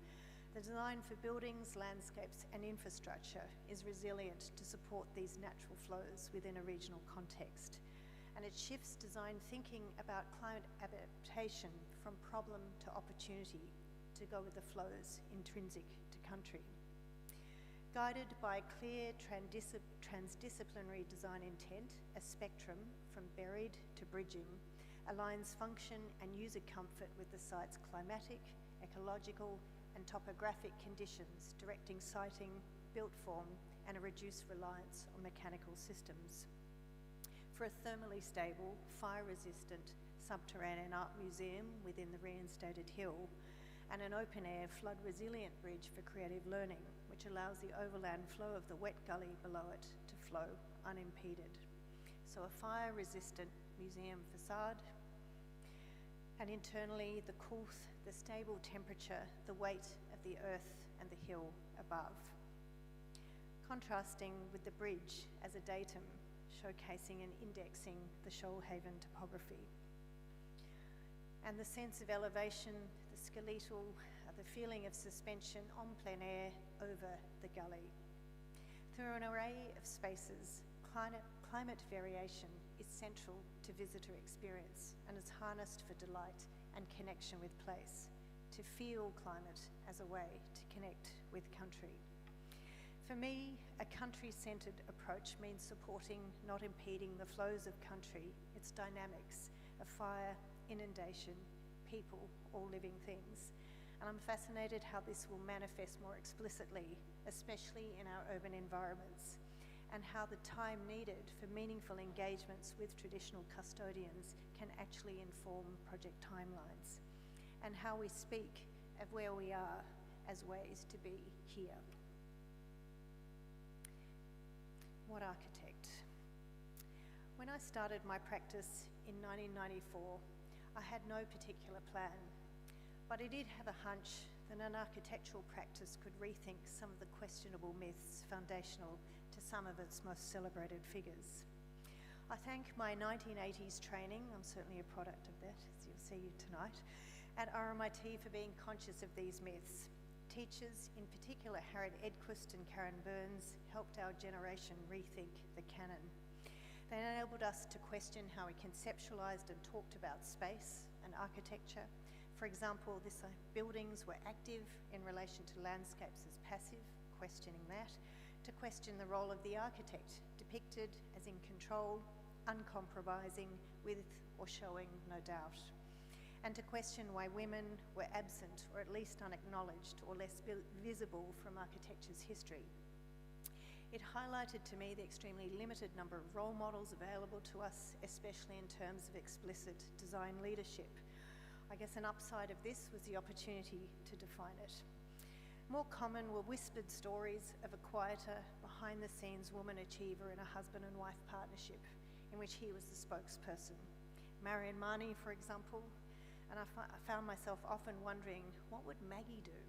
the design for buildings, landscapes and infrastructure is resilient to support these natural flows within a regional context. And it shifts design thinking about climate adaptation from problem to opportunity to go with the flows intrinsic to country. Guided by clear transdisciplinary design intent, a spectrum from buried to bridging aligns function and user comfort with the site's climatic, ecological and topographic conditions, directing siting, built form and a reduced reliance on mechanical systems. For a thermally stable, fire-resistant subterranean art museum within the reinstated hill, and an open-air, flood-resilient bridge for creative learning, which allows the overland flow of the wet gully below it to flow unimpeded. So a fire-resistant museum facade, and internally the coolth, the stable temperature, the weight of the earth and the hill above. Contrasting with the bridge as a datum, showcasing and indexing the Shoalhaven topography. And the sense of elevation, the skeletal, the feeling of suspension on plein air over the gully. Through an array of spaces, climate variation is central to visitor experience and is harnessed for delight and connection with place, to feel climate as a way to connect with country. For me, a country-centred approach means supporting, not impeding the flows of country, its dynamics of fire, inundation, people, all living things. And I'm fascinated how this will manifest more explicitly, especially in our urban environments, and how the time needed for meaningful engagements with traditional custodians can actually inform project timelines, and how we speak of where we are as ways to be here. What architect? When I started my practice in 1994, I had no particular plan, but I did have a hunch that an architectural practice could rethink some of the questionable myths foundational to some of its most celebrated figures. I thank my 1980s training, I'm certainly a product of that, as you'll see tonight, at RMIT for being conscious of these myths. Teachers, in particular Harriet Edquist and Karen Burns, helped our generation rethink the canon. They enabled us to question how we conceptualised and talked about space and architecture. For example, buildings were active in relation to landscapes as passive, questioning that, to question the role of the architect, depicted as in control, uncompromising, with or showing no doubt, and to question why women were absent or at least unacknowledged or less visible from architecture's history. It highlighted to me the extremely limited number of role models available to us, especially in terms of explicit design leadership. I guess an upside of this was the opportunity to define it. More common were whispered stories of a quieter, behind-the-scenes woman achiever in a husband and wife partnership, in which he was the spokesperson. Marion Marnie, for example, and I found myself often wondering, what would Maggie do?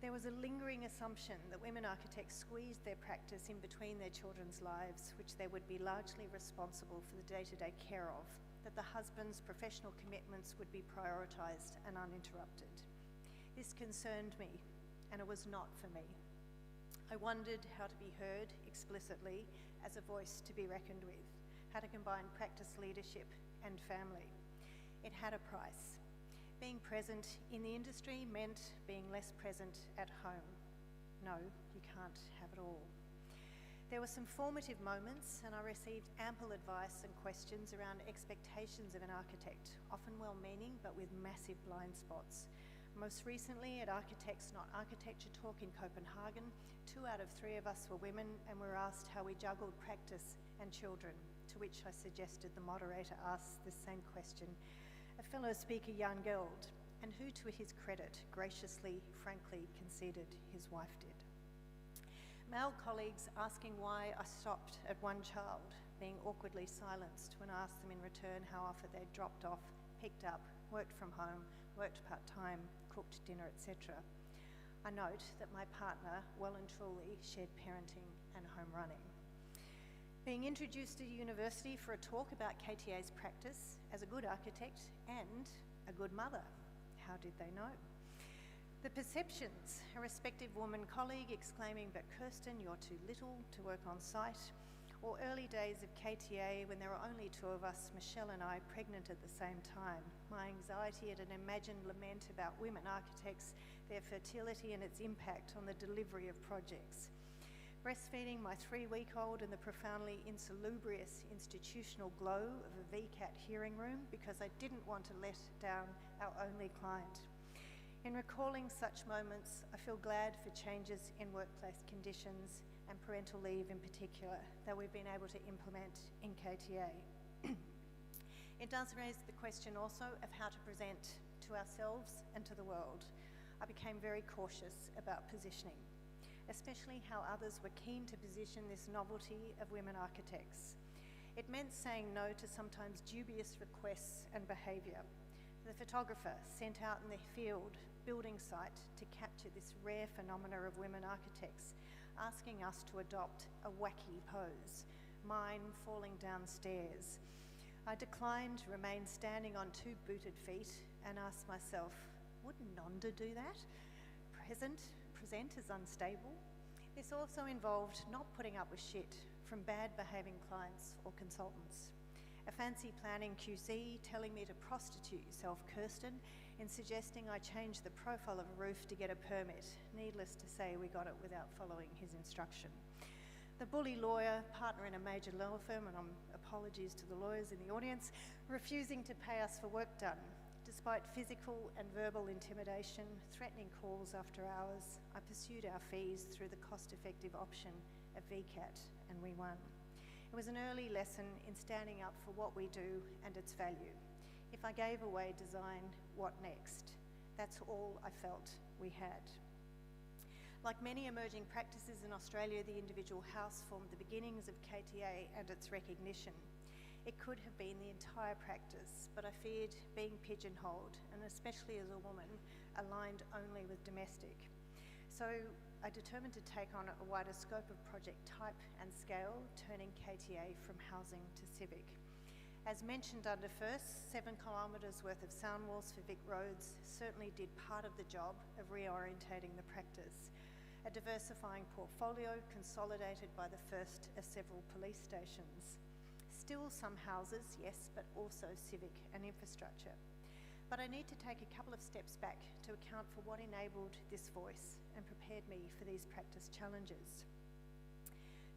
There was a lingering assumption that women architects squeezed their practice in between their children's lives, which they would be largely responsible for the day-to-day care of, that the husband's professional commitments would be prioritised and uninterrupted. This concerned me, and it was not for me. I wondered how to be heard explicitly as a voice to be reckoned with, how to combine practice leadership and family. It had a price. Being present in the industry meant being less present at home. No, you can't have it all. There were some formative moments, and I received ample advice and questions around expectations of an architect, often well-meaning but with massive blind spots. Most recently at Architects Not Architecture Talk in Copenhagen, 2 out of 3 of us were women, and we were asked how we juggled practice and children, to which I suggested the moderator asks the same question a fellow speaker, Jan Geld, and who, to his credit, graciously, frankly conceded his wife did. Male colleagues asking why I stopped at 1 child, being awkwardly silenced when I asked them in return how often they'd dropped off, picked up, worked from home, worked part-time, cooked dinner, etc. I note that my partner well and truly shared parenting and home running. Being introduced to university for a talk about KTA's practice as a good architect and a good mother. How did they know? The perceptions, a respective woman colleague exclaiming, "But Kerstin, you're too little to work on site," or early days of KTA when there were only 2 of us, Michelle and I, pregnant at the same time. My anxiety at an imagined lament about women architects, their fertility and its impact on the delivery of projects. Breastfeeding my 3-week-old in the profoundly insalubrious institutional glow of a VCAT hearing room because I didn't want to let down our only client. In recalling such moments, I feel glad for changes in workplace conditions and parental leave in particular that we've been able to implement in KTA. It does raise the question also of how to present to ourselves and to the world. I became very cautious about positioning, especially how others were keen to position this novelty of women architects. It meant saying no to sometimes dubious requests and behaviour. The photographer sent out in the field building site to capture this rare phenomena of women architects, asking us to adopt a wacky pose, mine falling downstairs. I declined, remained standing on 2 booted feet, and asked myself, would Nonda do that? Present as unstable. This also involved not putting up with shit from bad behaving clients or consultants. A fancy planning QC telling me to prostitute yourself, Kerstin, in suggesting I change the profile of a roof to get a permit. Needless to say, we got it without following his instruction. The bully lawyer, partner in a major law firm, and apologies to the lawyers in the audience, refusing to pay us for work done. Despite physical and verbal intimidation, threatening calls after hours, I pursued our fees through the cost-effective option of VCAT, and we won. It was an early lesson in standing up for what we do and its value. If I gave away design, what next? That's all I felt we had. Like many emerging practices in Australia, the individual house formed the beginnings of KTA and its recognition. It could have been the entire practice, but I feared being pigeonholed, and especially as a woman, aligned only with domestic. So I determined to take on a wider scope of project type and scale, turning KTA from housing to civic. As mentioned under first, 7 kilometres worth of sound walls for Vic roads certainly did part of the job of reorientating the practice. A diversifying portfolio consolidated by the first of several police stations. Still some houses, yes, but also civic and infrastructure. But I need to take a couple of steps back to account for what enabled this voice and prepared me for these practice challenges.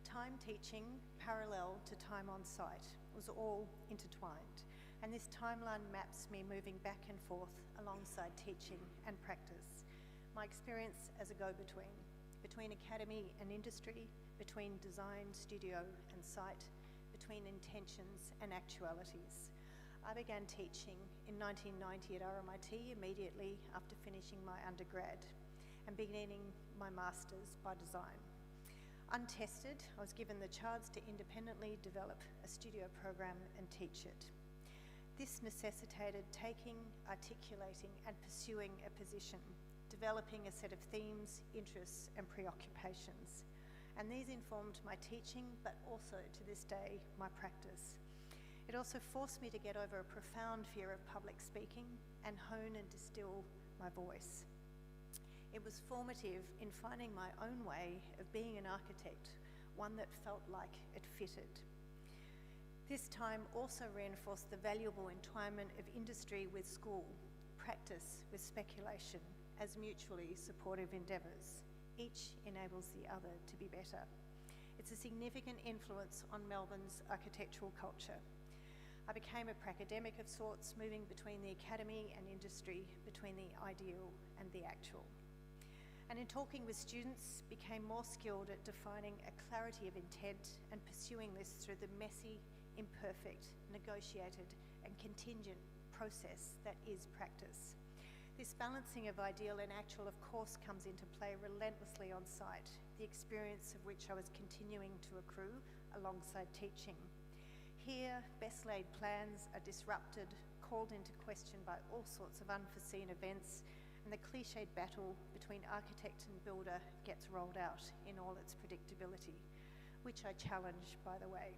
Time teaching, parallel to time on site, was all intertwined, and this timeline maps me moving back and forth alongside teaching and practice. My experience as a go-between, between academy and industry, between design, studio and site, between intentions and actualities. I began teaching in 1990 at RMIT immediately after finishing my undergrad and beginning my master's by design. Untested, I was given the chance to independently develop a studio program and teach it. This necessitated taking, articulating and pursuing a position, developing a set of themes, interests and preoccupations. And these informed my teaching, but also to this day, my practice. It also forced me to get over a profound fear of public speaking and hone and distill my voice. It was formative in finding my own way of being an architect, one that felt like it fitted. This time also reinforced the valuable entwinement of industry with school, practice with speculation, as mutually supportive endeavours. Each enables the other to be better. It's a significant influence on Melbourne's architectural culture. I became a pracademic of sorts, moving between the academy and industry, between the ideal and the actual. And in talking with students, became more skilled at defining a clarity of intent and pursuing this through the messy, imperfect, negotiated and contingent process that is practice. This balancing of ideal and actual, of course, comes into play relentlessly on site, the experience of which I was continuing to accrue alongside teaching. Here, best laid plans are disrupted, called into question by all sorts of unforeseen events, and the cliched battle between architect and builder gets rolled out in all its predictability, which I challenge, by the way,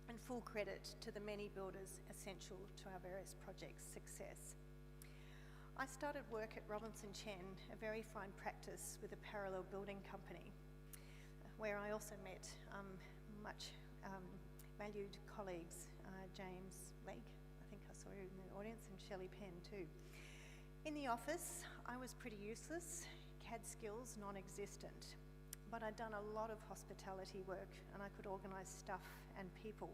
and full credit to the many builders essential to our various projects' success. I started work at Robinson Chen, a very fine practice with a parallel building company, where I also met much valued colleagues, James Legg, I think I saw you in the audience, and Shelley Penn too. In the office, I was pretty useless, CAD skills non-existent, but I'd done a lot of hospitality work and I could organise stuff and people.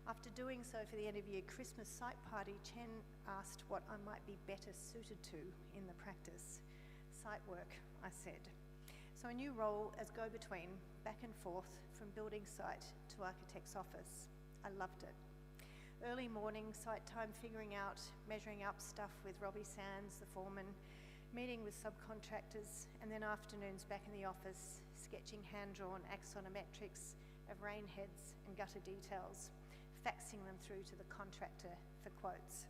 After doing so for the end of year Christmas site party, Chen asked what I might be better suited to in the practice. Site work, I said. So a new role as go-between, back and forth from building site to architect's office. I loved it. Early morning site time figuring out, measuring up stuff with Robbie Sands, the foreman, meeting with subcontractors, and then afternoons back in the office, sketching hand-drawn axonometrics of rain heads and gutter details, faxing them through to the contractor for quotes.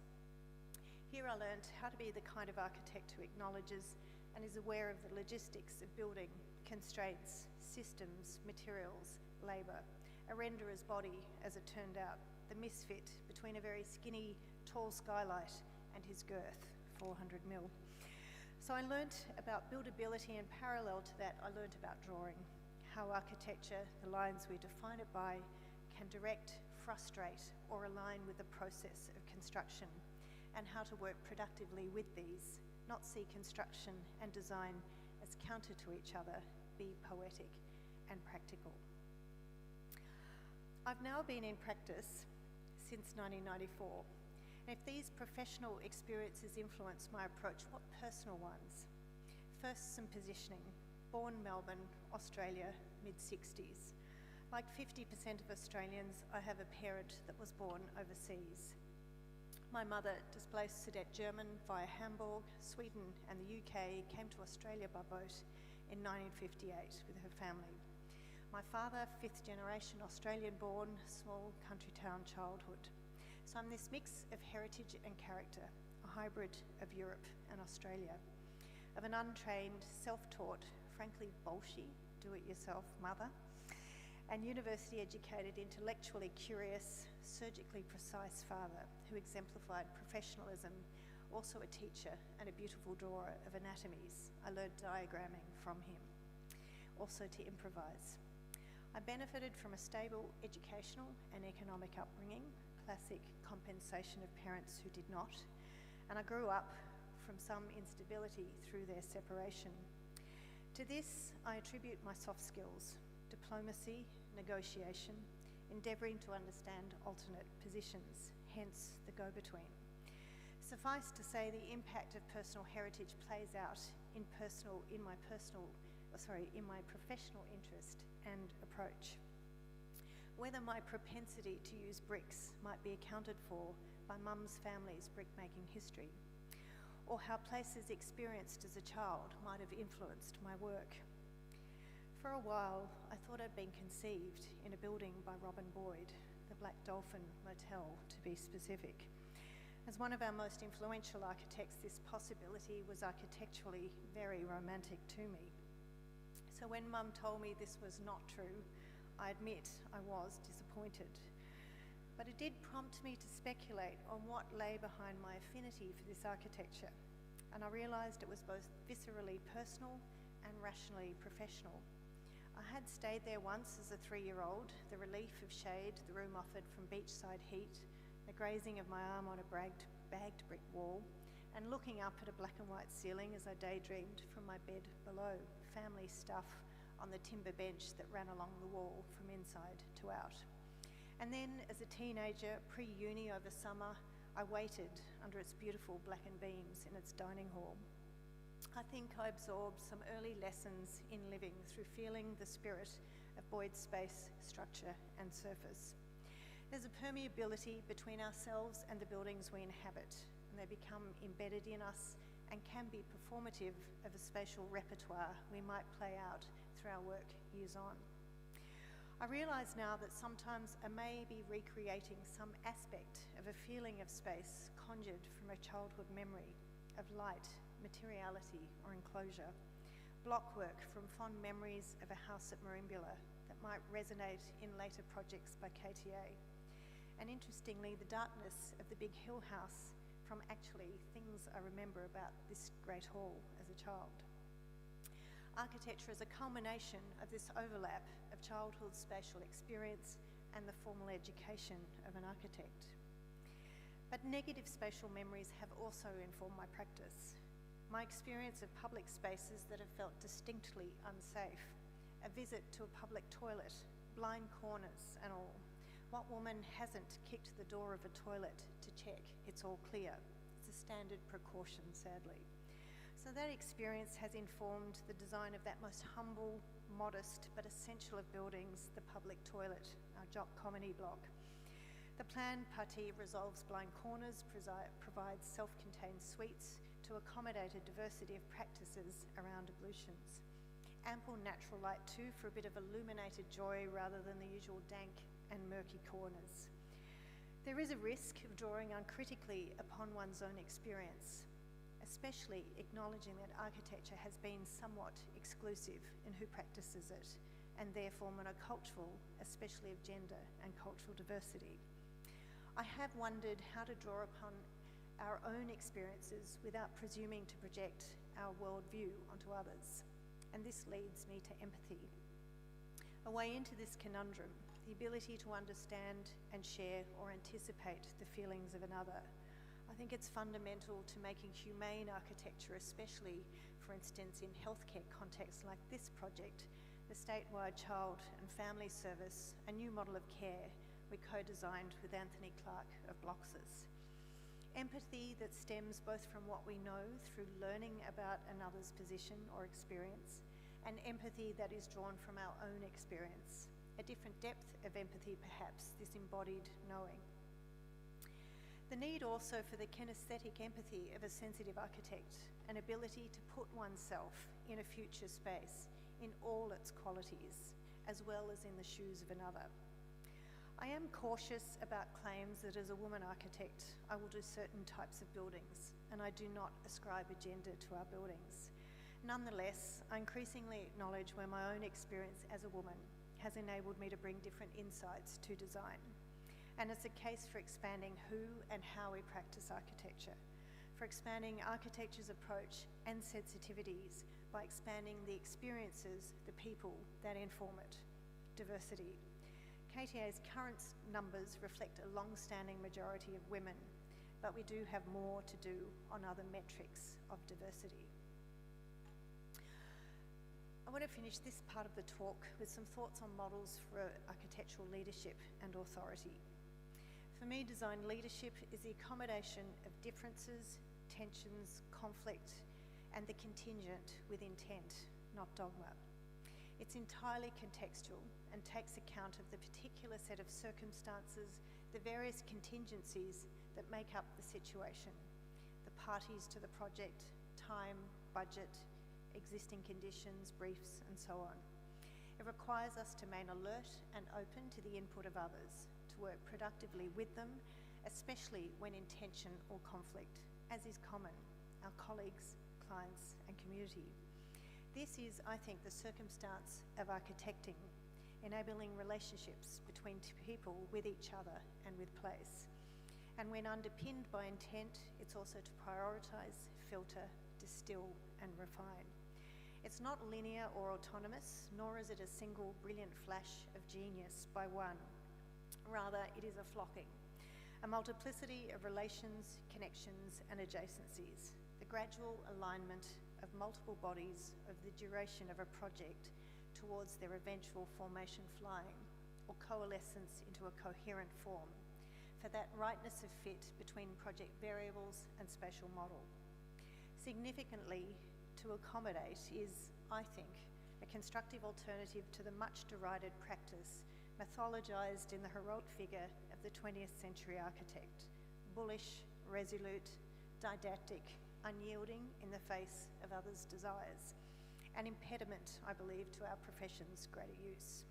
Here I learned how to be the kind of architect who acknowledges and is aware of the logistics of building, constraints, systems, materials, labour, a renderer's body, as it turned out, the misfit between a very skinny, tall skylight and his girth, 400 mil. So I learnt about buildability, and parallel to that, I learnt about drawing, how architecture, the lines we define it by, can direct, frustrate, or align with the process of construction, and how to work productively with these, not see construction and design as counter to each other, be poetic and practical. I've now been in practice since 1994. And if these professional experiences influence my approach, what personal ones? First, some positioning. Born Melbourne, Australia, mid-60s. Like 50% of Australians, I have a parent that was born overseas. My mother, displaced Sudet German via Hamburg, Sweden and the UK, came to Australia by boat in 1958 with her family. My father, fifth generation Australian-born, small country town childhood. So I'm this mix of heritage and character, a hybrid of Europe and Australia, of an untrained, self-taught, frankly bolshy, do-it-yourself mother, and university-educated, intellectually curious, surgically precise father who exemplified professionalism, also a teacher and a beautiful drawer of anatomies. I learned diagramming from him, also to improvise. I benefited from a stable educational and economic upbringing, classic compensation of parents who did not, and I grew up from some instability through their separation. To this, I attribute my soft skills, diplomacy, negotiation, endeavouring to understand alternate positions, hence the go-between. Suffice to say, the impact of personal heritage plays out in my professional interest and approach. Whether my propensity to use bricks might be accounted for by mum's family's brick-making history, or how places experienced as a child might have influenced my work. For a while, I thought I'd been conceived in a building by Robin Boyd, the Black Dolphin Motel to be specific. As one of our most influential architects, this possibility was architecturally very romantic to me. So when Mum told me this was not true, I admit I was disappointed. But it did prompt me to speculate on what lay behind my affinity for this architecture, and I realised it was both viscerally personal and rationally professional. I had stayed there once as a 3-year-old, the relief of shade the room offered from beachside heat, the grazing of my arm on a bagged brick wall, and looking up at a black and white ceiling as I daydreamed from my bed below, family stuff on the timber bench that ran along the wall from inside to out. And then as a teenager, pre-uni over summer, I waited under its beautiful blackened beams in its dining hall. I think I absorbed some early lessons in living through feeling the spirit of Boyd's space, structure and surface. There's a permeability between ourselves and the buildings we inhabit, and they become embedded in us and can be performative of a spatial repertoire we might play out through our work years on. I realise now that sometimes I may be recreating some aspect of a feeling of space conjured from a childhood memory of light, materiality or enclosure, blockwork from fond memories of a house at Merimbula that might resonate in later projects by KTA. And interestingly, the darkness of the Big Hill house from actually things I remember about this great hall as a child. Architecture is a culmination of this overlap of childhood spatial experience and the formal education of an architect. But negative spatial memories have also informed my practice. My experience of public spaces that have felt distinctly unsafe, a visit to a public toilet, blind corners and all. What woman hasn't kicked the door of a toilet to check it's all clear? It's a standard precaution, sadly. So that experience has informed the design of that most humble, modest, but essential of buildings, the public toilet, our Jock Comedy block. The planned partie resolves blind corners, provides self-contained suites to accommodate a diversity of practices around ablutions. Ample natural light too for a bit of illuminated joy rather than the usual dank and murky corners. There is a risk of drawing uncritically upon one's own experience, especially acknowledging that architecture has been somewhat exclusive in who practices it, and therefore monocultural, especially of gender and cultural diversity. I have wondered how to draw upon our own experiences without presuming to project our worldview onto others. And this leads me to empathy. A way into this conundrum, the ability to understand and share or anticipate the feelings of another. I think it's fundamental to making humane architecture, especially, for instance, in healthcare contexts like this project, the statewide child and family service, a new model of care we co-designed with Anthony Clark of Bloxus. Empathy that stems both from what we know through learning about another's position or experience, and empathy that is drawn from our own experience. A different depth of empathy, perhaps, this embodied knowing. The need also for the kinesthetic empathy of a sensitive architect, an ability to put oneself in a future space in all its qualities, as well as in the shoes of another. I am cautious about claims that as a woman architect, I will do certain types of buildings, and I do not ascribe a gender to our buildings. Nonetheless, I increasingly acknowledge where my own experience as a woman has enabled me to bring different insights to design. And it's a case for expanding who and how we practice architecture, for expanding architecture's approach and sensitivities by expanding the experiences, the people that inform it. Diversity. KTA's current numbers reflect a long-standing majority of women, but we do have more to do on other metrics of diversity. I want to finish this part of the talk with some thoughts on models for architectural leadership and authority. For me, design leadership is the accommodation of differences, tensions, conflict, and the contingent with intent, not dogma. It's entirely contextual and takes account of the particular set of circumstances, the various contingencies that make up the situation, the parties to the project, time, budget, existing conditions, briefs, and so on. It requires us to remain alert and open to the input of others, to work productively with them, especially when in tension or conflict, as is common, our colleagues, clients and community. This is, I think, the circumstance of architecting, enabling relationships between people with each other and with place. And when underpinned by intent, it's also to prioritise, filter, distill and refine. It's not linear or autonomous, nor is it a single brilliant flash of genius by one. Rather, it is a flocking, a multiplicity of relations, connections and adjacencies, the gradual alignment of multiple bodies over the duration of a project towards their eventual formation flying or coalescence into a coherent form, for that rightness of fit between project variables and spatial model. Significantly, to accommodate is, I think, a constructive alternative to the much derided practice mythologised in the heroic figure of the 20th century architect, bullish, resolute, didactic, unyielding in the face of others' desires, an impediment, I believe, to our profession's greater use.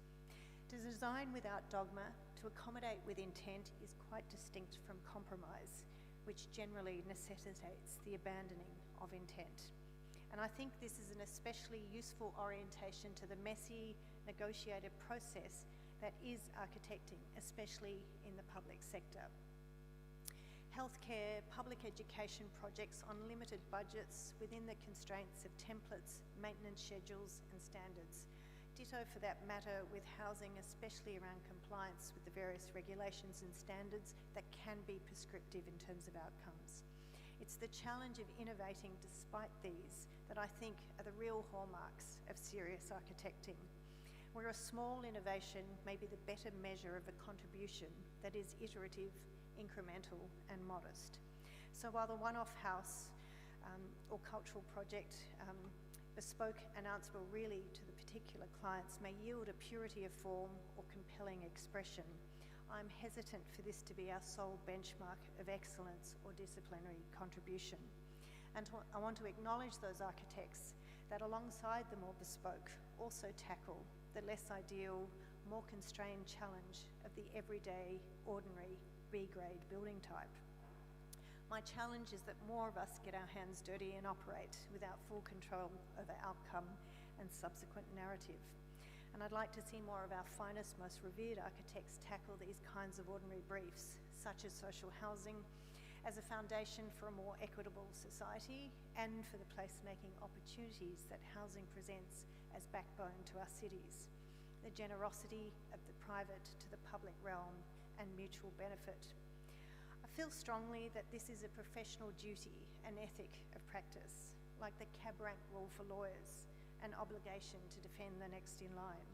To design without dogma, to accommodate with intent is quite distinct from compromise, which generally necessitates the abandoning of intent. And I think this is an especially useful orientation to the messy, negotiated process that is architecting, especially in the public sector. Healthcare, public education projects on limited budgets within the constraints of templates, maintenance schedules and standards. Ditto for that matter with housing, especially around compliance with the various regulations and standards that can be prescriptive in terms of outcomes. It's the challenge of innovating despite these that I think are the real hallmarks of serious architecting, where a small innovation may be the better measure of a contribution that is iterative, incremental and modest. So while the one-off house or cultural project bespoke and answerable really to the particular clients may yield a purity of form or compelling expression, I'm hesitant for this to be our sole benchmark of excellence or disciplinary contribution. And I want to acknowledge those architects that alongside the more bespoke also tackle the less ideal, more constrained challenge of the everyday, ordinary, B-grade building type. My challenge is that more of us get our hands dirty and operate without full control over outcome and subsequent narrative. And I'd like to see more of our finest, most revered architects tackle these kinds of ordinary briefs, such as social housing, as a foundation for a more equitable society and for the placemaking opportunities that housing presents as backbone to our cities, the generosity of the private to the public realm and mutual benefit. I feel strongly that this is a professional duty and ethic of practice, like the cab rank rule for lawyers, an obligation to defend the next in line,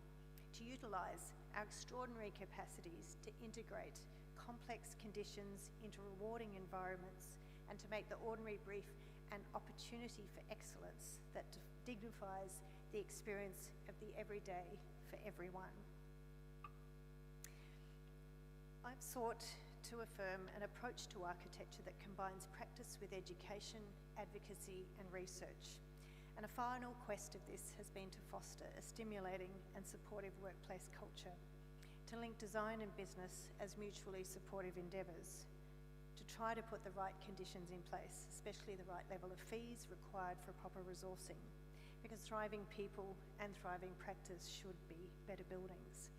to utilise our extraordinary capacities to integrate complex conditions into rewarding environments and to make the ordinary brief an opportunity for excellence that dignifies the experience of the everyday for everyone. I've sought to affirm an approach to architecture that combines practice with education, advocacy and research. And a final quest of this has been to foster a stimulating and supportive workplace culture, to link design and business as mutually supportive endeavours, to try to put the right conditions in place, especially the right level of fees required for proper resourcing, because thriving people and thriving practice should be better buildings.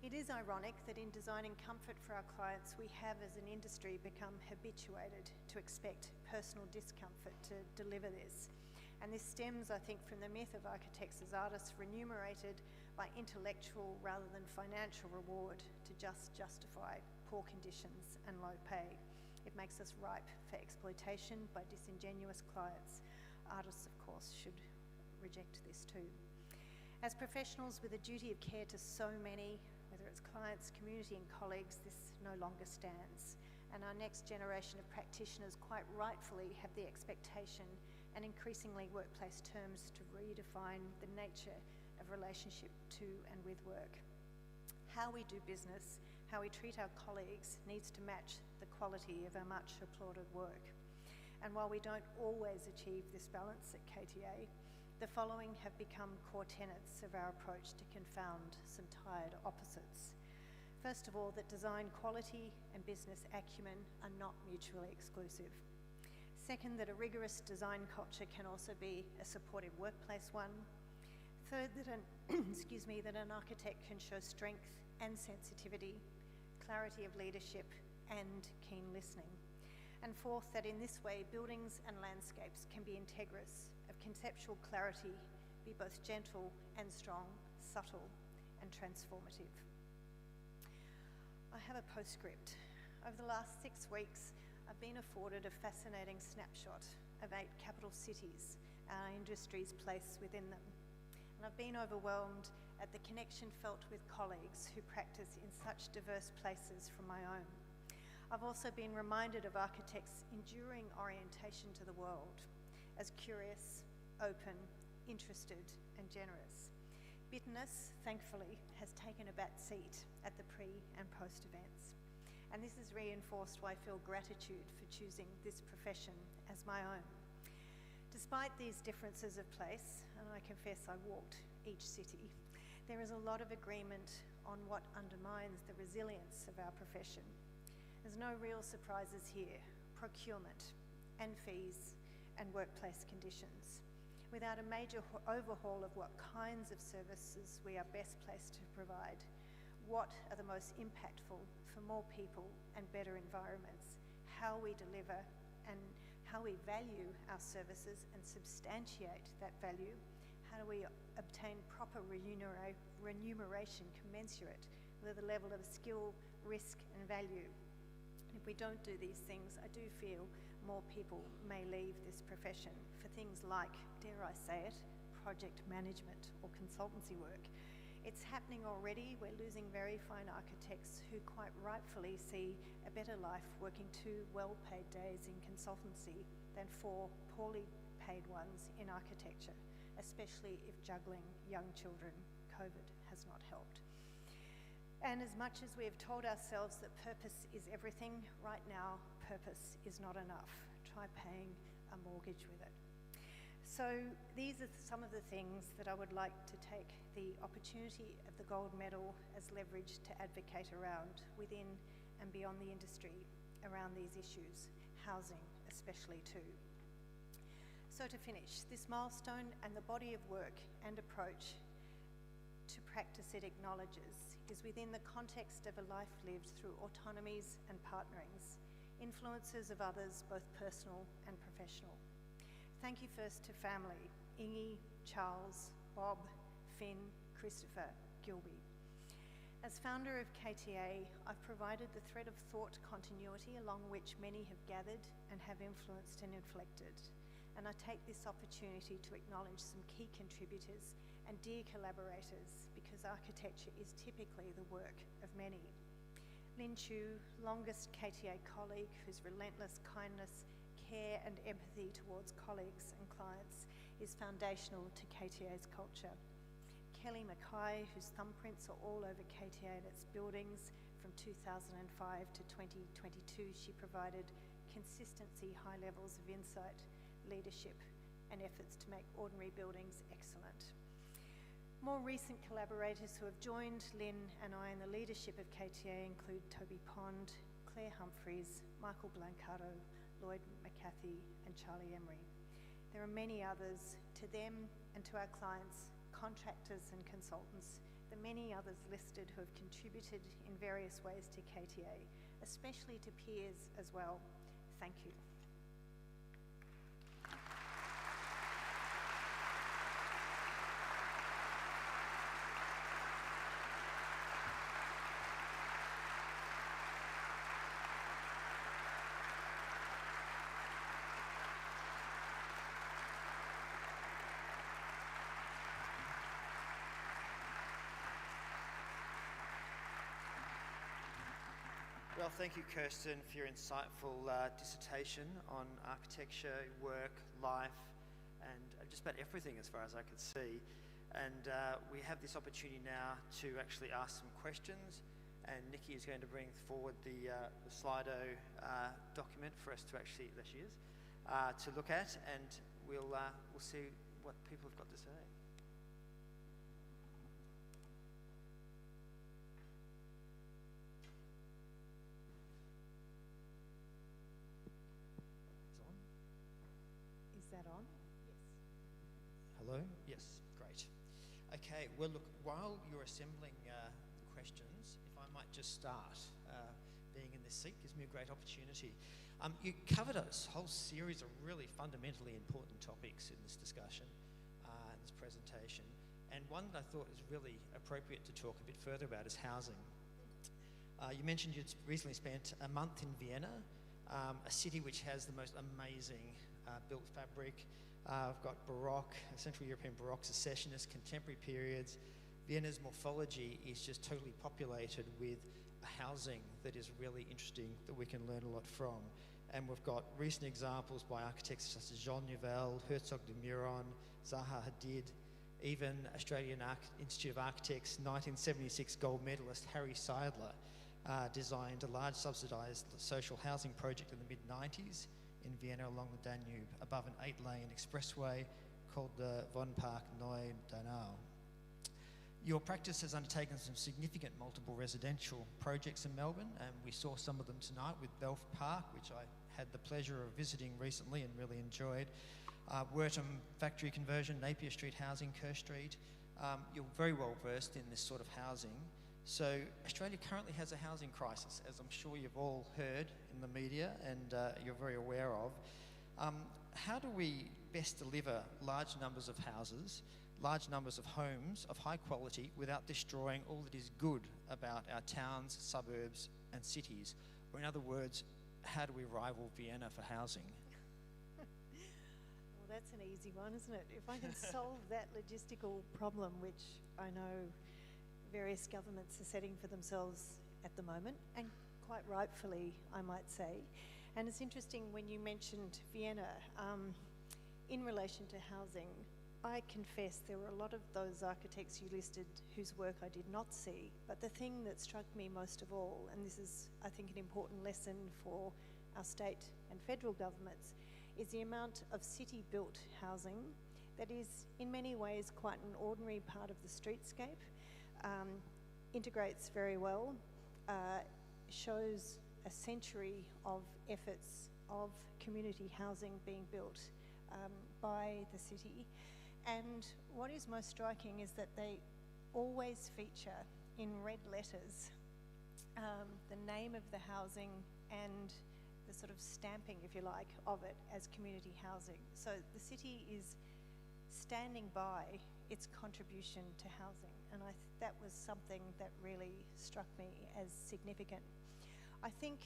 It is ironic that in designing comfort for our clients, we have as an industry become habituated to expect personal discomfort to deliver this. And this stems, I think, from the myth of architects as artists remunerated by intellectual rather than financial reward to just justify poor conditions and low pay. It makes us ripe for exploitation by disingenuous clients. Artists, of course, should reject this too. As professionals with a duty of care to so many, whether it's clients, community and colleagues, this no longer stands. And our next generation of practitioners quite rightfully have the expectation and increasingly workplace terms to redefine the nature of relationship to and with work. How we do business, how we treat our colleagues needs to match the quality of our much applauded work. And while we don't always achieve this balance at KTA, the following have become core tenets of our approach to confound some tired opposites. First of all, that design quality and business acumen are not mutually exclusive. Second, that a rigorous design culture can also be a supportive workplace one. Third, that an architect can show strength and sensitivity, clarity of leadership and keen listening. And fourth, that in this way, buildings and landscapes can be integrous, of conceptual clarity, be both gentle and strong, subtle and transformative. I have a postscript. Over the last 6 weeks, I've been afforded a fascinating snapshot of 8 capital cities, our industry's place within them. And I've been overwhelmed at the connection felt with colleagues who practice in such diverse places from my own. I've also been reminded of architects' enduring orientation to the world as curious, open, interested and generous. Bitterness, thankfully, has taken a back seat at the pre and post events. And this has reinforced why I feel gratitude for choosing this profession as my own. Despite these differences of place, and I confess I walked each city, there is a lot of agreement on what undermines the resilience of our profession. There's no real surprises here: procurement and fees and workplace conditions. Without a major overhaul of what kinds of services we are best placed to provide, what are the most impactful for more people and better environments, how we deliver and how we value our services and substantiate that value, how do we obtain proper remuneration commensurate with the level of skill, risk and value. If we don't do these things, I do feel more people may leave this profession for things like, dare I say it, project management or consultancy work. It's happening already. We're losing very fine architects who quite rightfully see a better life working 2 well-paid days in consultancy than 4 poorly paid ones in architecture, especially if juggling young children. COVID has not helped. And as much as we have told ourselves that purpose is everything, right now, purpose is not enough. Try paying a mortgage with it. So these are some of the things that I would like to take the opportunity of the gold medal as leverage to advocate around within and beyond the industry around these issues, housing especially too. So to finish, this milestone and the body of work and approach to practice it acknowledges is within the context of a life lived through autonomies and partnerings, influences of others, both personal and professional. Thank you first to family, Ingy, Charles, Bob, Finn, Christopher, Gilby. As founder of KTA, I've provided the thread of thought continuity along which many have gathered and have influenced and inflected. And I take this opportunity to acknowledge some key contributors and dear collaborators, because architecture is typically the work of many. Lin Chu, longest KTA colleague whose relentless kindness, care and empathy towards colleagues and clients is foundational to KTA's culture. Kelly Mackay, whose thumbprints are all over KTA and its buildings. From 2005 to 2022, she provided consistency, high levels of insight, leadership and efforts to make ordinary buildings excellent. More recent collaborators who have joined Lynn and I in the leadership of KTA include Toby Pond, Claire Humphreys, Michael Blancato, Lloyd McCarthy and Charlie Emery. There are many others. To them and to our clients, contractors and consultants, the many others listed who have contributed in various ways to KTA, especially to peers as well. Thank you. Well, thank you, Kerstin, for your insightful dissertation on architecture, work, life, and just about everything as far as I could see. And we have this opportunity now to actually ask some questions, and Nikki is going to bring forward the Slido document for us to actually, there she is, to look at, and we'll see what people have got to say. Is that on? Hello? Yes, great. Okay, well, look, while you're assembling the questions, if I might just start, being in this seat gives me a great opportunity. You covered a whole series of really fundamentally important topics in this discussion, in this presentation, and one that I thought is really appropriate to talk a bit further about is housing. You mentioned you'd recently spent a month in Vienna, a city which has the most amazing built fabric. I've got Baroque, Central European Baroque, Secessionist, contemporary periods. Vienna's morphology is just totally populated with a housing that is really interesting that we can learn a lot from. And we've got recent examples by architects such as Jean Nouvel, Herzog de Meuron, Zaha Hadid, even Australian Institute of Architects 1976 gold medalist Harry Seidler designed a large subsidised social housing project in the mid-90s in Vienna along the Danube, above an 8-lane expressway called the Wohnpark Neu Donau. Your practice has undertaken some significant multiple residential projects in Melbourne, and we saw some of them tonight with Belf Park, which I had the pleasure of visiting recently and really enjoyed. Wertham factory conversion, Napier Street housing, Kerr Street. You're very well versed in this sort of housing. So Australia currently has a housing crisis, as I'm sure you've all heard in the media and you're very aware of. How do we best deliver large numbers of houses, large numbers of homes of high quality without destroying all that is good about our towns, suburbs and cities? Or in other words, how do we rival Vienna for housing? Well, that's an easy one, isn't it? If I can solve that logistical problem, which I know various governments are setting for themselves at the moment, and quite rightfully, I might say. And it's interesting when you mentioned Vienna, in relation to housing, I confess there were a lot of those architects you listed whose work I did not see, but the thing that struck me most of all, and this is, I think, an important lesson for our state and federal governments, is the amount of city-built housing that is in many ways quite an ordinary part of the streetscape, integrates very well, shows a century of efforts of community housing being built by the city. And what is most striking is that they always feature in red letters the name of the housing and the sort of stamping, if you like, of it as community housing. So the city is standing by its contribution to housing, and that was something that really struck me as significant. I think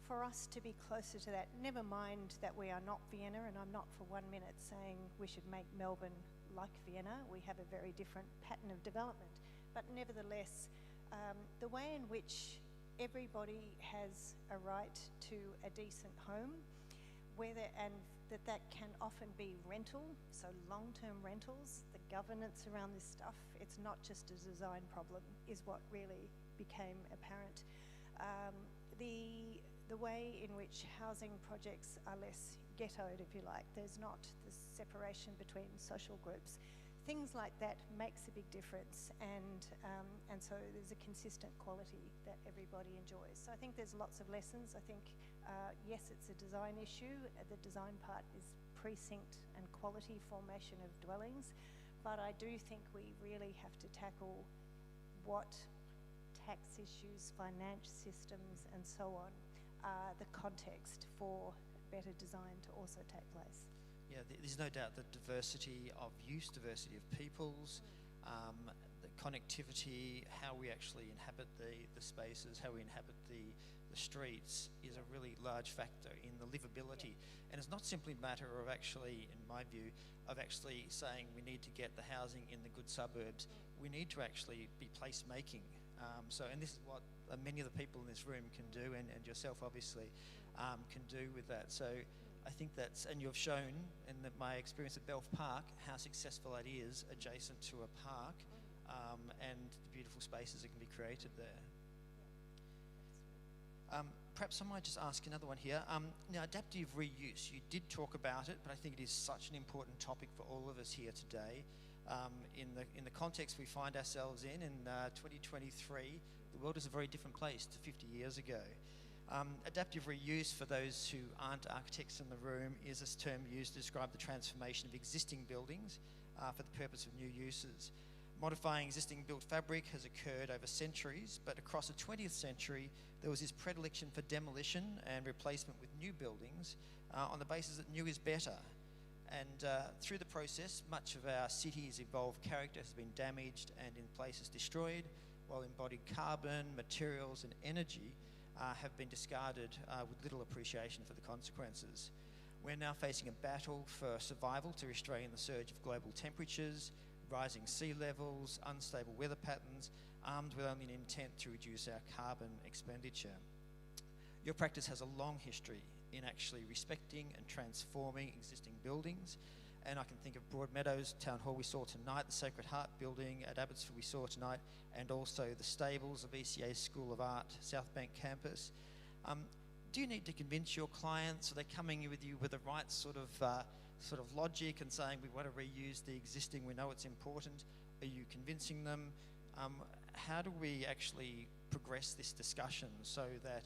for us to be closer to that, never mind that we are not Vienna, and I'm not for 1 minute saying we should make Melbourne like Vienna. We have a very different pattern of development, but nevertheless, the way in which everybody has a right to a decent home, and that can often be rental, so long-term rentals, the governance around this stuff, it's not just a design problem, is what really became apparent. The way in which housing projects are less ghettoed, if you like, there's not the separation between social groups. Things like that makes a big difference, and so there's a consistent quality that everybody enjoys. So I think there's lots of lessons. I think, yes, it's a design issue. The design part is precinct and quality formation of dwellings, but I do think we really have to tackle what tax issues, finance systems, and so on are the context for better design to also take place. Yeah, there's no doubt that diversity of use, diversity of peoples, the connectivity, how we actually inhabit the spaces, how we inhabit the streets is a really large factor in the livability. Yeah. And it's not simply a matter of actually, in my view, of actually saying we need to get the housing in the good suburbs. We need to actually be placemaking. And this is what many of the people in this room can do, and yourself obviously can do with that. So I think and you've shown in my experience at Belf Park how successful it is adjacent to a park, and the beautiful spaces that can be created there. perhaps I might just ask another one here. Now, adaptive reuse, you did talk about it, but I think it is such an important topic for all of us here today. In the context we find ourselves in 2023, the world is a very different place to 50 years ago. Adaptive reuse, for those who aren't architects in the room, is a term used to describe the transformation of existing buildings for the purpose of new uses. Modifying existing built fabric has occurred over centuries, but across the 20th century, there was this predilection for demolition and replacement with new buildings on the basis that new is better. And through the process, much of our city's evolved character has been damaged and in places destroyed, while embodied carbon, materials and energy have been discarded with little appreciation for the consequences. We're now facing a battle for survival to restrain the surge of global temperatures, rising sea levels, unstable weather patterns, armed with only an intent to reduce our carbon expenditure. Your practice has a long history in actually respecting and transforming existing buildings, and I can think of Broadmeadows Town Hall we saw tonight, the Sacred Heart building at Abbotsford we saw tonight, and also the stables of ECA's School of Art, South Bank campus. Do you need to convince your clients? Are they coming with you with the right sort of logic and saying we want to reuse the existing, we know it's important? Are you convincing them? How do we actually progress this discussion so that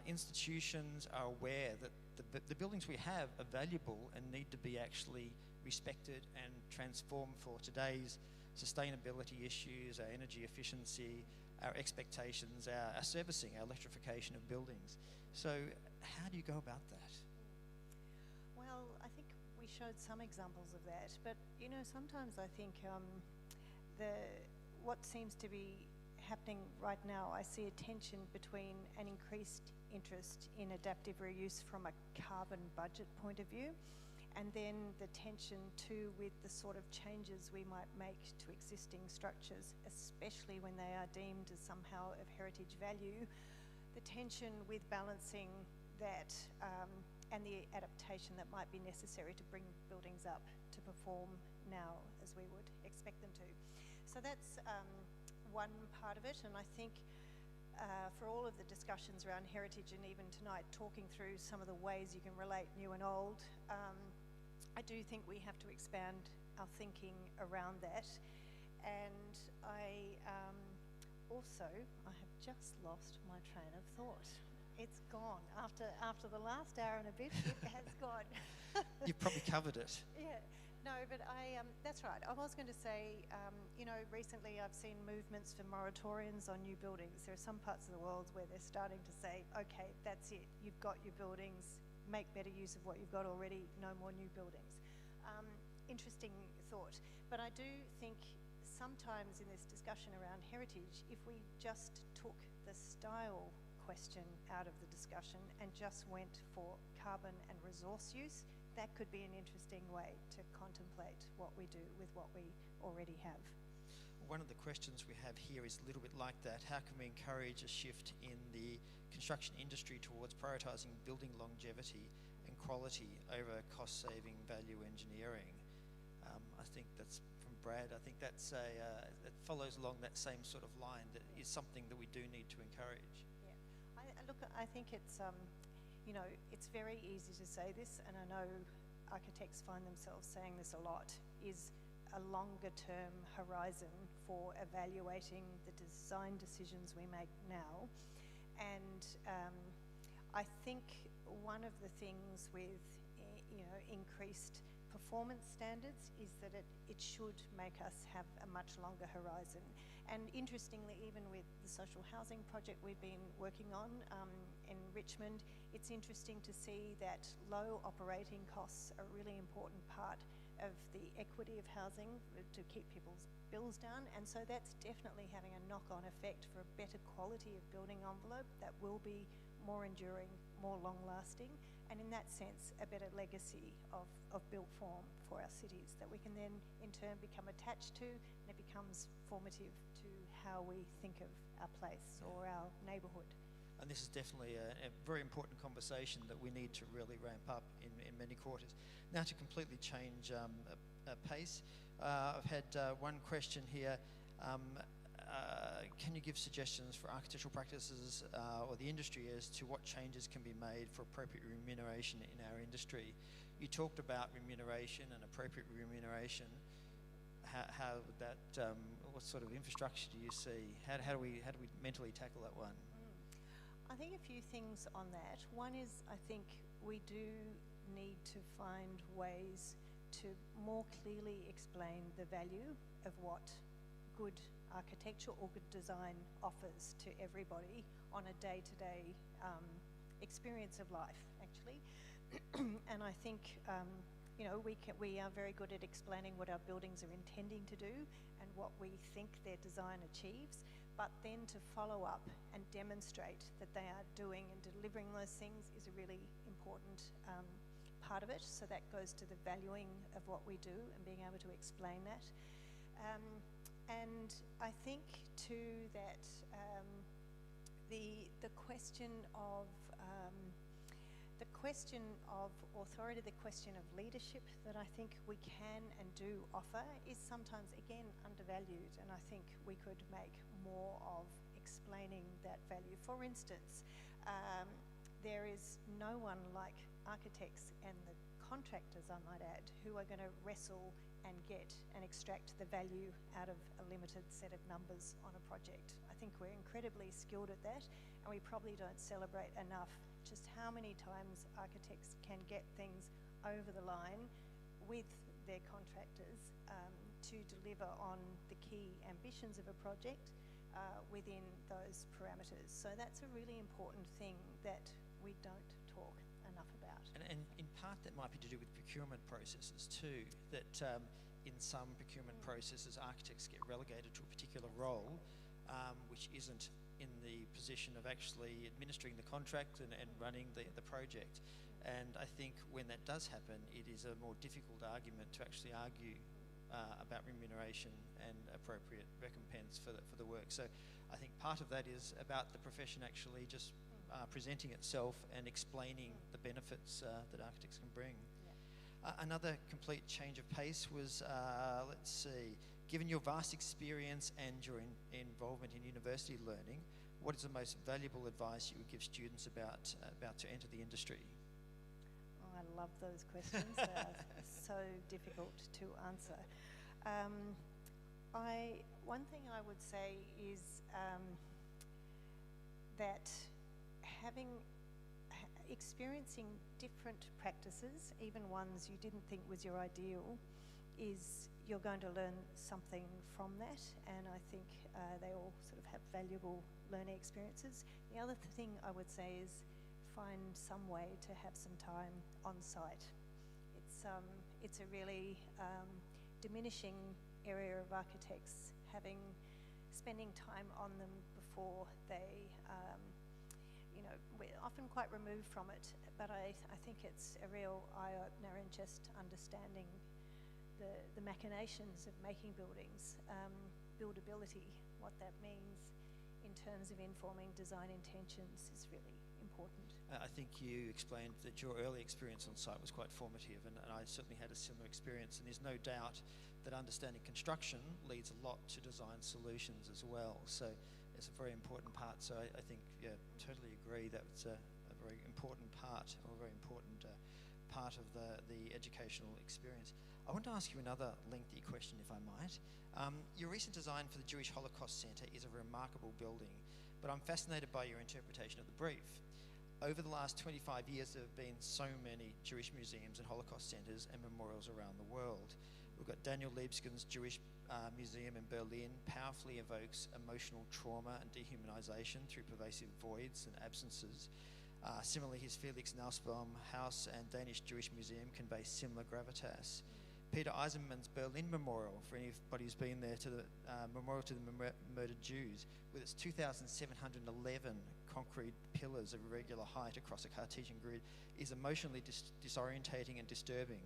institutions are aware that the buildings we have are valuable and need to be actually respected and transformed for today's sustainability issues, our energy efficiency, our expectations, our servicing, our electrification of buildings? So how do you go about that? Well, I think we showed some examples of that, but sometimes I think what seems to be happening right now, I see a tension between an increased interest in adaptive reuse from a carbon budget point of view, and then the tension too with the sort of changes we might make to existing structures, especially when they are deemed as somehow of heritage value. The tension with balancing that and the adaptation that might be necessary to bring buildings up to perform now as we would expect them to. So that's one part of it, and I think for all of the discussions around heritage and even tonight talking through some of the ways you can relate new and old, I do think we have to expand our thinking around that. And I have just lost my train of thought. It's gone. After the last hour and a bit, it has gone. You've probably covered it. Yeah. No, but that's right. I was going to say, recently I've seen movements for moratoriums on new buildings. There are some parts of the world where they're starting to say, okay, that's it. You've got your buildings. Make better use of what you've got already. No more new buildings. Interesting thought. But I do think sometimes in this discussion around heritage, if we just took the style question out of the discussion and just went for carbon and resource use, that could be an interesting way to contemplate what we do with what we already have. One of the questions we have here is a little bit like that. How can we encourage a shift in the construction industry towards prioritising building longevity and quality over cost-saving value engineering? I think that's from Brad. I think that's that follows along that same sort of line. That is something that we do need to encourage. Yeah, I think it's it's very easy to say this, and I know architects find themselves saying this a lot, is a longer term horizon for evaluating the design decisions we make now. And I think one of the things with increased performance standards is that it should make us have a much longer horizon. And interestingly, even with the social housing project we've been working on in Richmond, it's interesting to see that low operating costs are a really important part of the equity of housing to keep people's bills down. And so that's definitely having a knock-on effect for a better quality of building envelope that will be more enduring, more long-lasting, and in that sense, a better legacy of built form for our cities that we can then in turn become attached to, and it becomes formative to how we think of our place or our neighbourhood. And this is definitely a very important conversation that we need to really ramp up in many quarters. Now, to completely change pace, I've had one question here. can you give suggestions for architectural practices or the industry as to what changes can be made for appropriate remuneration in our industry? You talked about remuneration and appropriate remuneration. How would that? What sort of infrastructure do you see? How do we mentally tackle that one? I think a few things on that. One is, I think we do need to find ways to more clearly explain the value of what good architecture or good design offers to everybody on a day-to-day experience of life, actually. And I think we are very good at explaining what our buildings are intending to do and what we think their design achieves, but then to follow up and demonstrate that they are doing and delivering those things is a really important part of it. So that goes to the valuing of what we do and being able to explain that. And I think too that the question of authority, the question of leadership that I think we can and do offer is sometimes, again, undervalued, and I think we could make more of explaining that value. For instance, there is no one like architects and the contractors, I might add, who are going to wrestle and get and extract the value out of a limited set of numbers on a project. I think we're incredibly skilled at that, and we probably don't celebrate enough just how many times architects can get things over the line with their contractors to deliver on the key ambitions of a project within those parameters. So that's a really important thing that we don't talk enough about. And in part that might be to do with procurement processes too, that in some procurement processes architects get relegated to a particular role which isn't in the position of actually administering the contract and running the project. And I think when that does happen, it is a more difficult argument to actually argue about remuneration and appropriate recompense for the work. So I think part of that is about the profession actually just presenting itself and explaining the benefits that architects can bring. Yeah. Another complete change of pace was, let's see, given your vast experience and your involvement in university learning, what is the most valuable advice you would give students about to enter the industry? Oh, I love those questions. They are so difficult to answer. One thing I would say is that experiencing different practices, even ones you didn't think was your ideal, is you're going to learn something from that, and I think they all sort of have valuable learning experiences. The other thing I would say is find some way to have some time on site. It's a really diminishing area of architects spending time on them before they we're often quite removed from it, but I think it's a real eye-opener in just understanding the machinations of making buildings, buildability, what that means in terms of informing design intentions is really important. I think you explained that your early experience on site was quite formative, and I certainly had a similar experience, and there's no doubt that understanding construction leads a lot to design solutions as well. So it's a very important part. So I think, yeah, totally agree that it's a very important part, or a very important part of the educational experience. I want to ask you another lengthy question, if I might. Your recent design for the Jewish Holocaust Centre is a remarkable building, but I'm fascinated by your interpretation of the brief. Over the last 25 years, there have been so many Jewish museums and Holocaust centres and memorials around the world. We've got Daniel Libeskind's Jewish Museum in Berlin powerfully evokes emotional trauma and dehumanisation through pervasive voids and absences. Similarly, his Felix Nussbaum House and Danish Jewish Museum convey similar gravitas. Peter Eisenman's Berlin Memorial, for anybody who's been there, to the Memorial to the Murdered Jews, with its 2,711 concrete pillars of irregular height across a Cartesian grid, is emotionally disorientating and disturbing,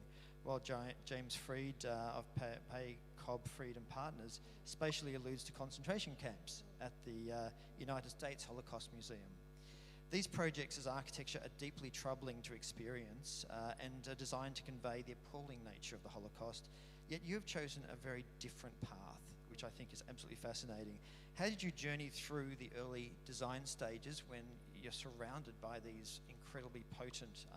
while James Fried of Pay, Cobb, Fried and Partners spatially alludes to concentration camps at the United States Holocaust Museum. These projects as architecture are deeply troubling to experience and are designed to convey the appalling nature of the Holocaust, yet you have chosen a very different path, which I think is absolutely fascinating. How did you journey through the early design stages when you're surrounded by these incredibly potent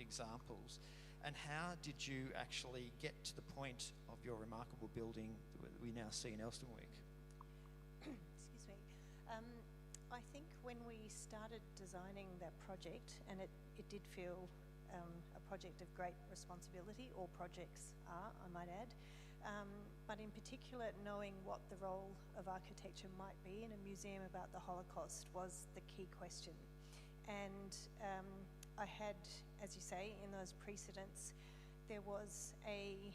examples? And how did you actually get to the point of your remarkable building that we now see in Elsternwick? Excuse me. I think when we started designing that project, and it did feel a project of great responsibility, all projects are, I might add, but in particular knowing what the role of architecture might be in a museum about the Holocaust was the key question. And I had, as you say, in those precedents, there was a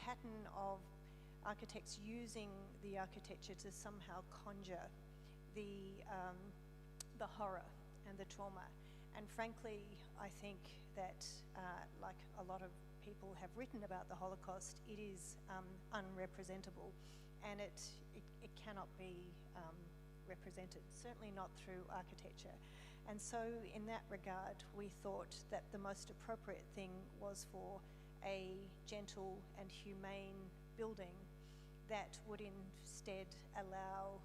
pattern of architects using the architecture to somehow conjure the horror and the trauma. And frankly, I think that, like a lot of people have written about the Holocaust, it is unrepresentable, and it cannot be represented, certainly not through architecture. And so in that regard, we thought that the most appropriate thing was for a gentle and humane building that would instead allow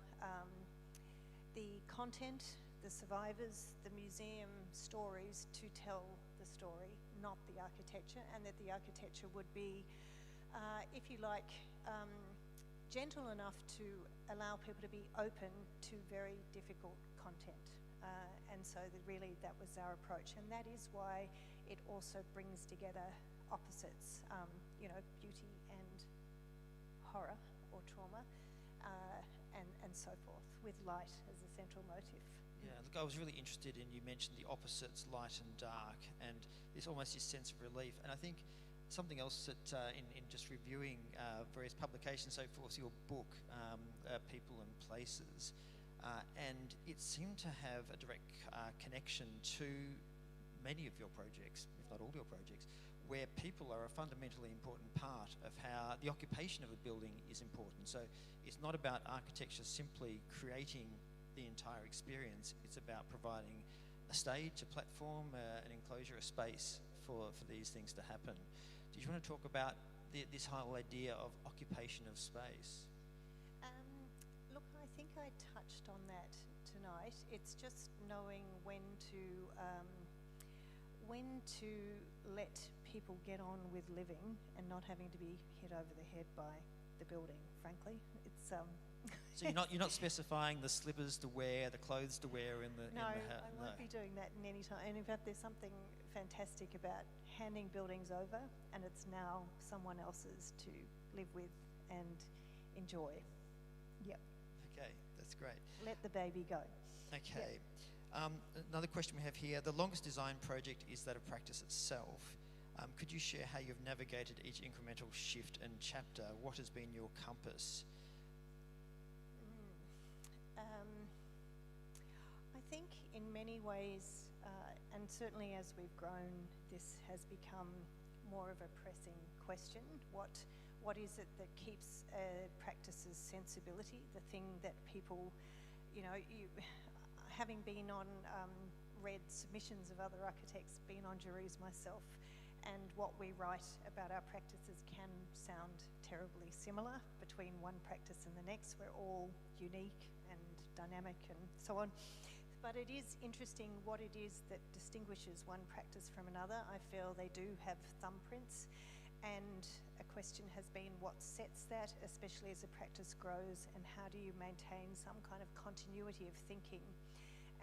the content, the survivors, the museum stories to tell the story, not the architecture, and that the architecture would be, if you like, gentle enough to allow people to be open to very difficult content. And so that was our approach. And that is why it also brings together opposites, beauty and horror or trauma, and so forth, with light as a central motive. Yeah, look, I was really interested in, you mentioned the opposites, light and dark, and there's almost this sense of relief. And I think something else that in just reviewing various publications, so forth, your book, People and Places, and it seemed to have a direct connection to many of your projects, if not all your projects, where people are a fundamentally important part of how the occupation of a building is important. So it's not about architecture simply creating the entire experience, it's about providing a stage, a platform, an enclosure, a space for these things to happen. Do you want to talk about this whole idea of occupation of space? Look, I think I touched on that tonight. It's just knowing when to let people get on with living and not having to be hit over the head by the building, frankly. It's So you're not specifying the slippers to wear, the clothes to wear in the I won't be doing that in any time. And in fact, there's something fantastic about handing buildings over, and it's now someone else's to live with and enjoy. Yep. Okay, that's great. Let the baby go. Okay. Yep. Another question we have here. The longest design project is that of practice itself. Could you share how you've navigated each incremental shift and chapter? What has been your compass? I think in many ways, and certainly as we've grown, this has become more of a pressing question. What is it that keeps a practice's sensibility, the thing that people, having been on, read submissions of other architects, been on juries myself, and what we write about our practices can sound terribly similar between one practice and the next. We're all unique and dynamic and so on. But it is interesting what it is that distinguishes one practice from another. I feel they do have thumbprints, and a question has been what sets that, especially as a practice grows, and how do you maintain some kind of continuity of thinking.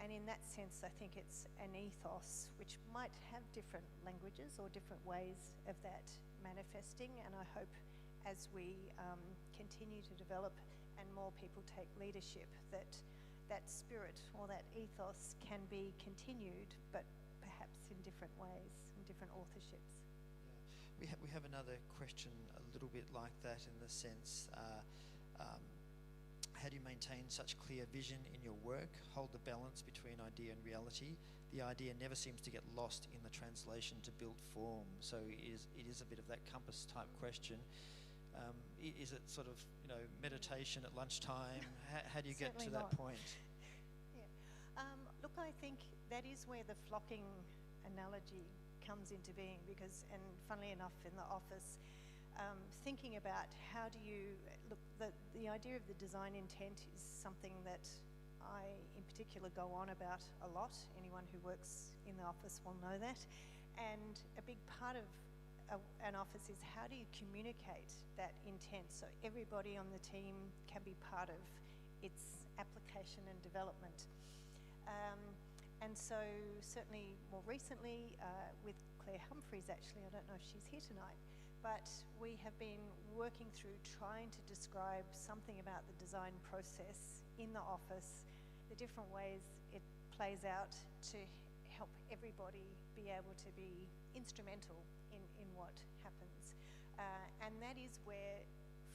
And in that sense, I think it's an ethos which might have different languages or different ways of that manifesting, and I hope as we continue to develop and more people take leadership, that spirit or that ethos can be continued, but perhaps in different ways, in different authorships. Yeah. We have another question a little bit like that, in the sense, how do you maintain such clear vision in your work, hold the balance between idea and reality? The idea never seems to get lost in the translation to built form. So it is a bit of that compass type question. Is it sort of, meditation at lunchtime? How do you get to that point? Yeah. Look, I think that is where the flocking analogy comes into being, because, and funnily enough, in the office, thinking about how do you look. The idea of the design intent is something that I, in particular, go on about a lot. Anyone who works in the office will know that. And a big part of an office is how do you communicate that intent so everybody on the team can be part of its application and development. And so certainly more recently with Claire Humphreys, actually, I don't know if she's here tonight, but we have been working through trying to describe something about the design process in the office, the different ways it plays out to help everybody be able to be instrumental in what happens. And that is where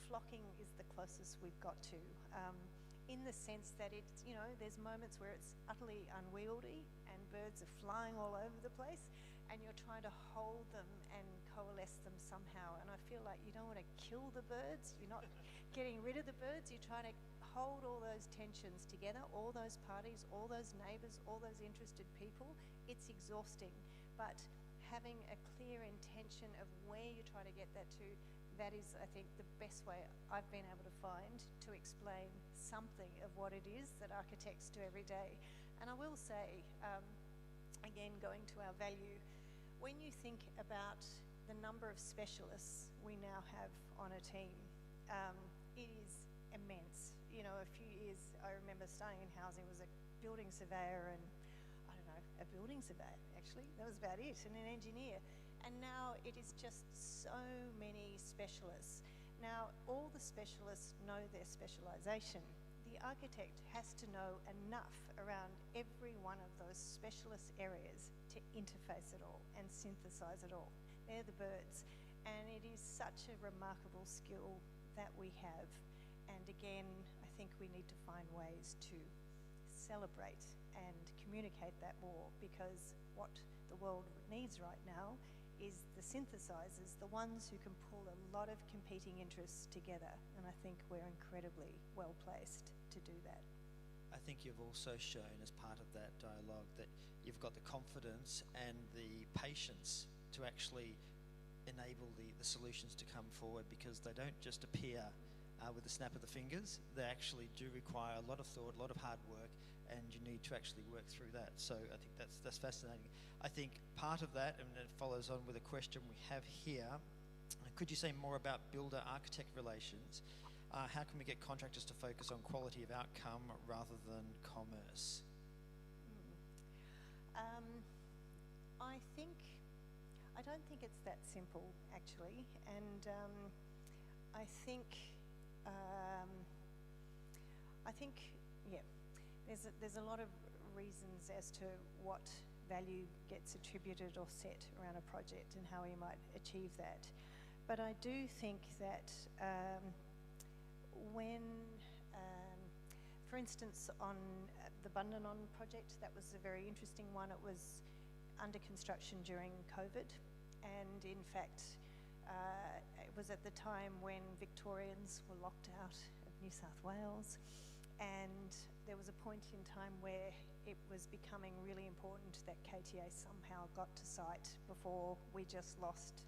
flocking is the closest we've got to, in the sense that it's, you know, there's moments where it's utterly unwieldy and birds are flying all over the place and you're trying to hold them and coalesce them somehow. And I feel like you don't want to kill the birds, you're not getting rid of the birds, you're trying to hold all those tensions together, all those parties, all those neighbours, all those interested people. It's exhausting, but having a clear intention of where you're trying to get that to, that is, I think, the best way I've been able to find to explain something of what it is that architects do every day. And I will say, again, going to our value, when you think about the number of specialists we now have on a team, it is immense. You know, a few years, I remember starting in housing, was a building surveyor and, I don't know, a building surveyor, actually. That was about it, and an engineer. And now it is just so many specialists. Now, all the specialists know their specialisation. The architect has to know enough around every one of those specialist areas to interface it all and synthesise it all. They're the birds. And it is such a remarkable skill that we have. And again, I think we need to find ways to celebrate and communicate that more, because what the world needs right now is the synthesizers, the ones who can pull a lot of competing interests together. And I think we're incredibly well placed to do that. I think you've also shown as part of that dialogue that you've got the confidence and the patience to actually enable the solutions to come forward, because they don't just appear with the snap of the fingers. They actually do require a lot of thought, a lot of hard work, and you need to actually work through that. So I think that's fascinating. I think part of that, and it follows on with a question we have here, could you say more about builder-architect relations? How can we get contractors to focus on quality of outcome rather than commerce? I don't think it's that simple, actually, and I think, yeah, there's a lot of reasons as to what value gets attributed or set around a project and how we might achieve that. But I do think that when, for instance, on the Bundanon project, that was a very interesting one. It was under construction during COVID, and in fact, it was at the time when Victorians were locked out of New South Wales, and there was a point in time where it was becoming really important that KTA somehow got to site before we just lost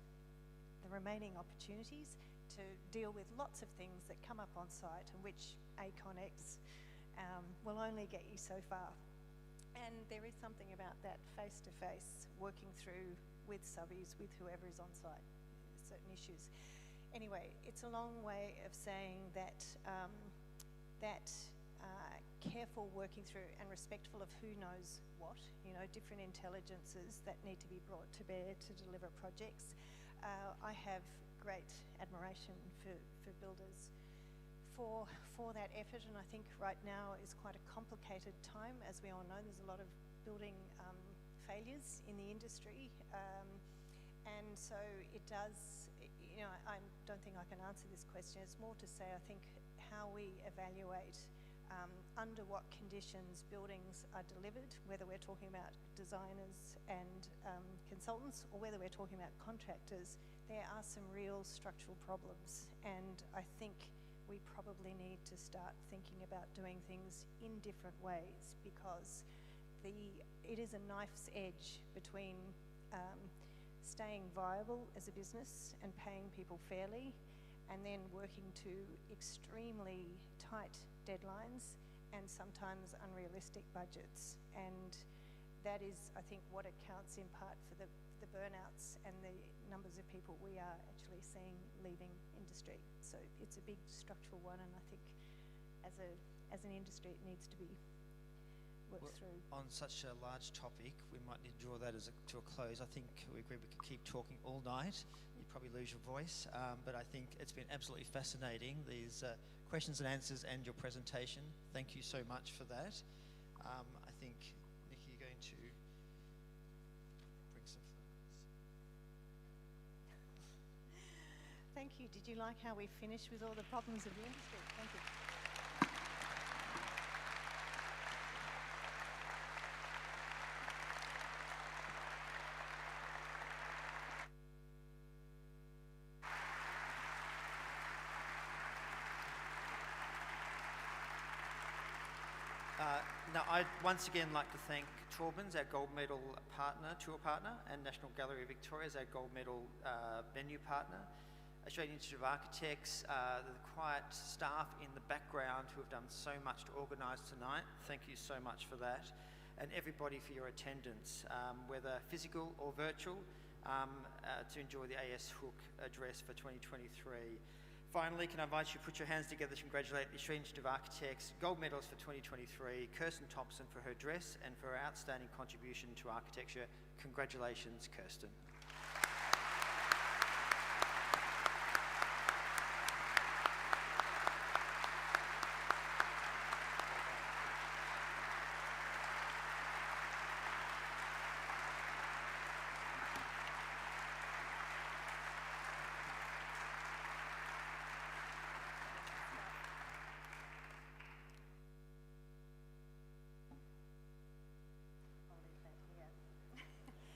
the remaining opportunities to deal with lots of things that come up on site, and which ACONX will only get you so far. And there is something about that face-to-face, working through with subbies, with whoever is on site, certain issues. Anyway, it's a long way of saying that careful working through and respectful of who knows what, you know, different intelligences that need to be brought to bear to deliver projects. I have great admiration for builders for that effort, and I think right now is quite a complicated time. As we all know, there's a lot of building failures in the industry, and so it does, you know, I don't think I can answer this question. It's more to say, I think, how we evaluate under what conditions buildings are delivered, whether we're talking about designers and consultants or whether we're talking about contractors. There are some real structural problems, and I think we probably need to start thinking about doing things in different ways, because it is a knife's edge between staying viable as a business and paying people fairly, and then working to extremely tight deadlines and sometimes unrealistic budgets. And that is, I think, what accounts in part for the burnouts and the numbers of people we are actually seeing leaving industry. So it's a big structural one, and I think as an industry it needs to be worked through. On such a large topic, we might need to draw that to a close. I think we agree we could keep talking all night. You'd probably lose your voice, but I think it's been absolutely fascinating, these questions and answers and your presentation. Thank you so much for that. I think, Nikki, you're going to bring some flowers. Thank you. Did you like how we finished with all the problems of the industry? Thank you. Now, I'd once again like to thank Taubens, our gold medal partner, tour partner, and National Gallery of Victoria as our gold medal venue partner. Australian Institute of Architects, the quiet staff in the background who have done so much to organise tonight. Thank you so much for that. And everybody for your attendance, whether physical or virtual, to enjoy the AS Hook address for 2023. Finally, can I invite you to put your hands together to congratulate the Australian Institute of Architects gold medalist for 2023, Kerstin Thompson, for her address and for her outstanding contribution to architecture. Congratulations, Kerstin.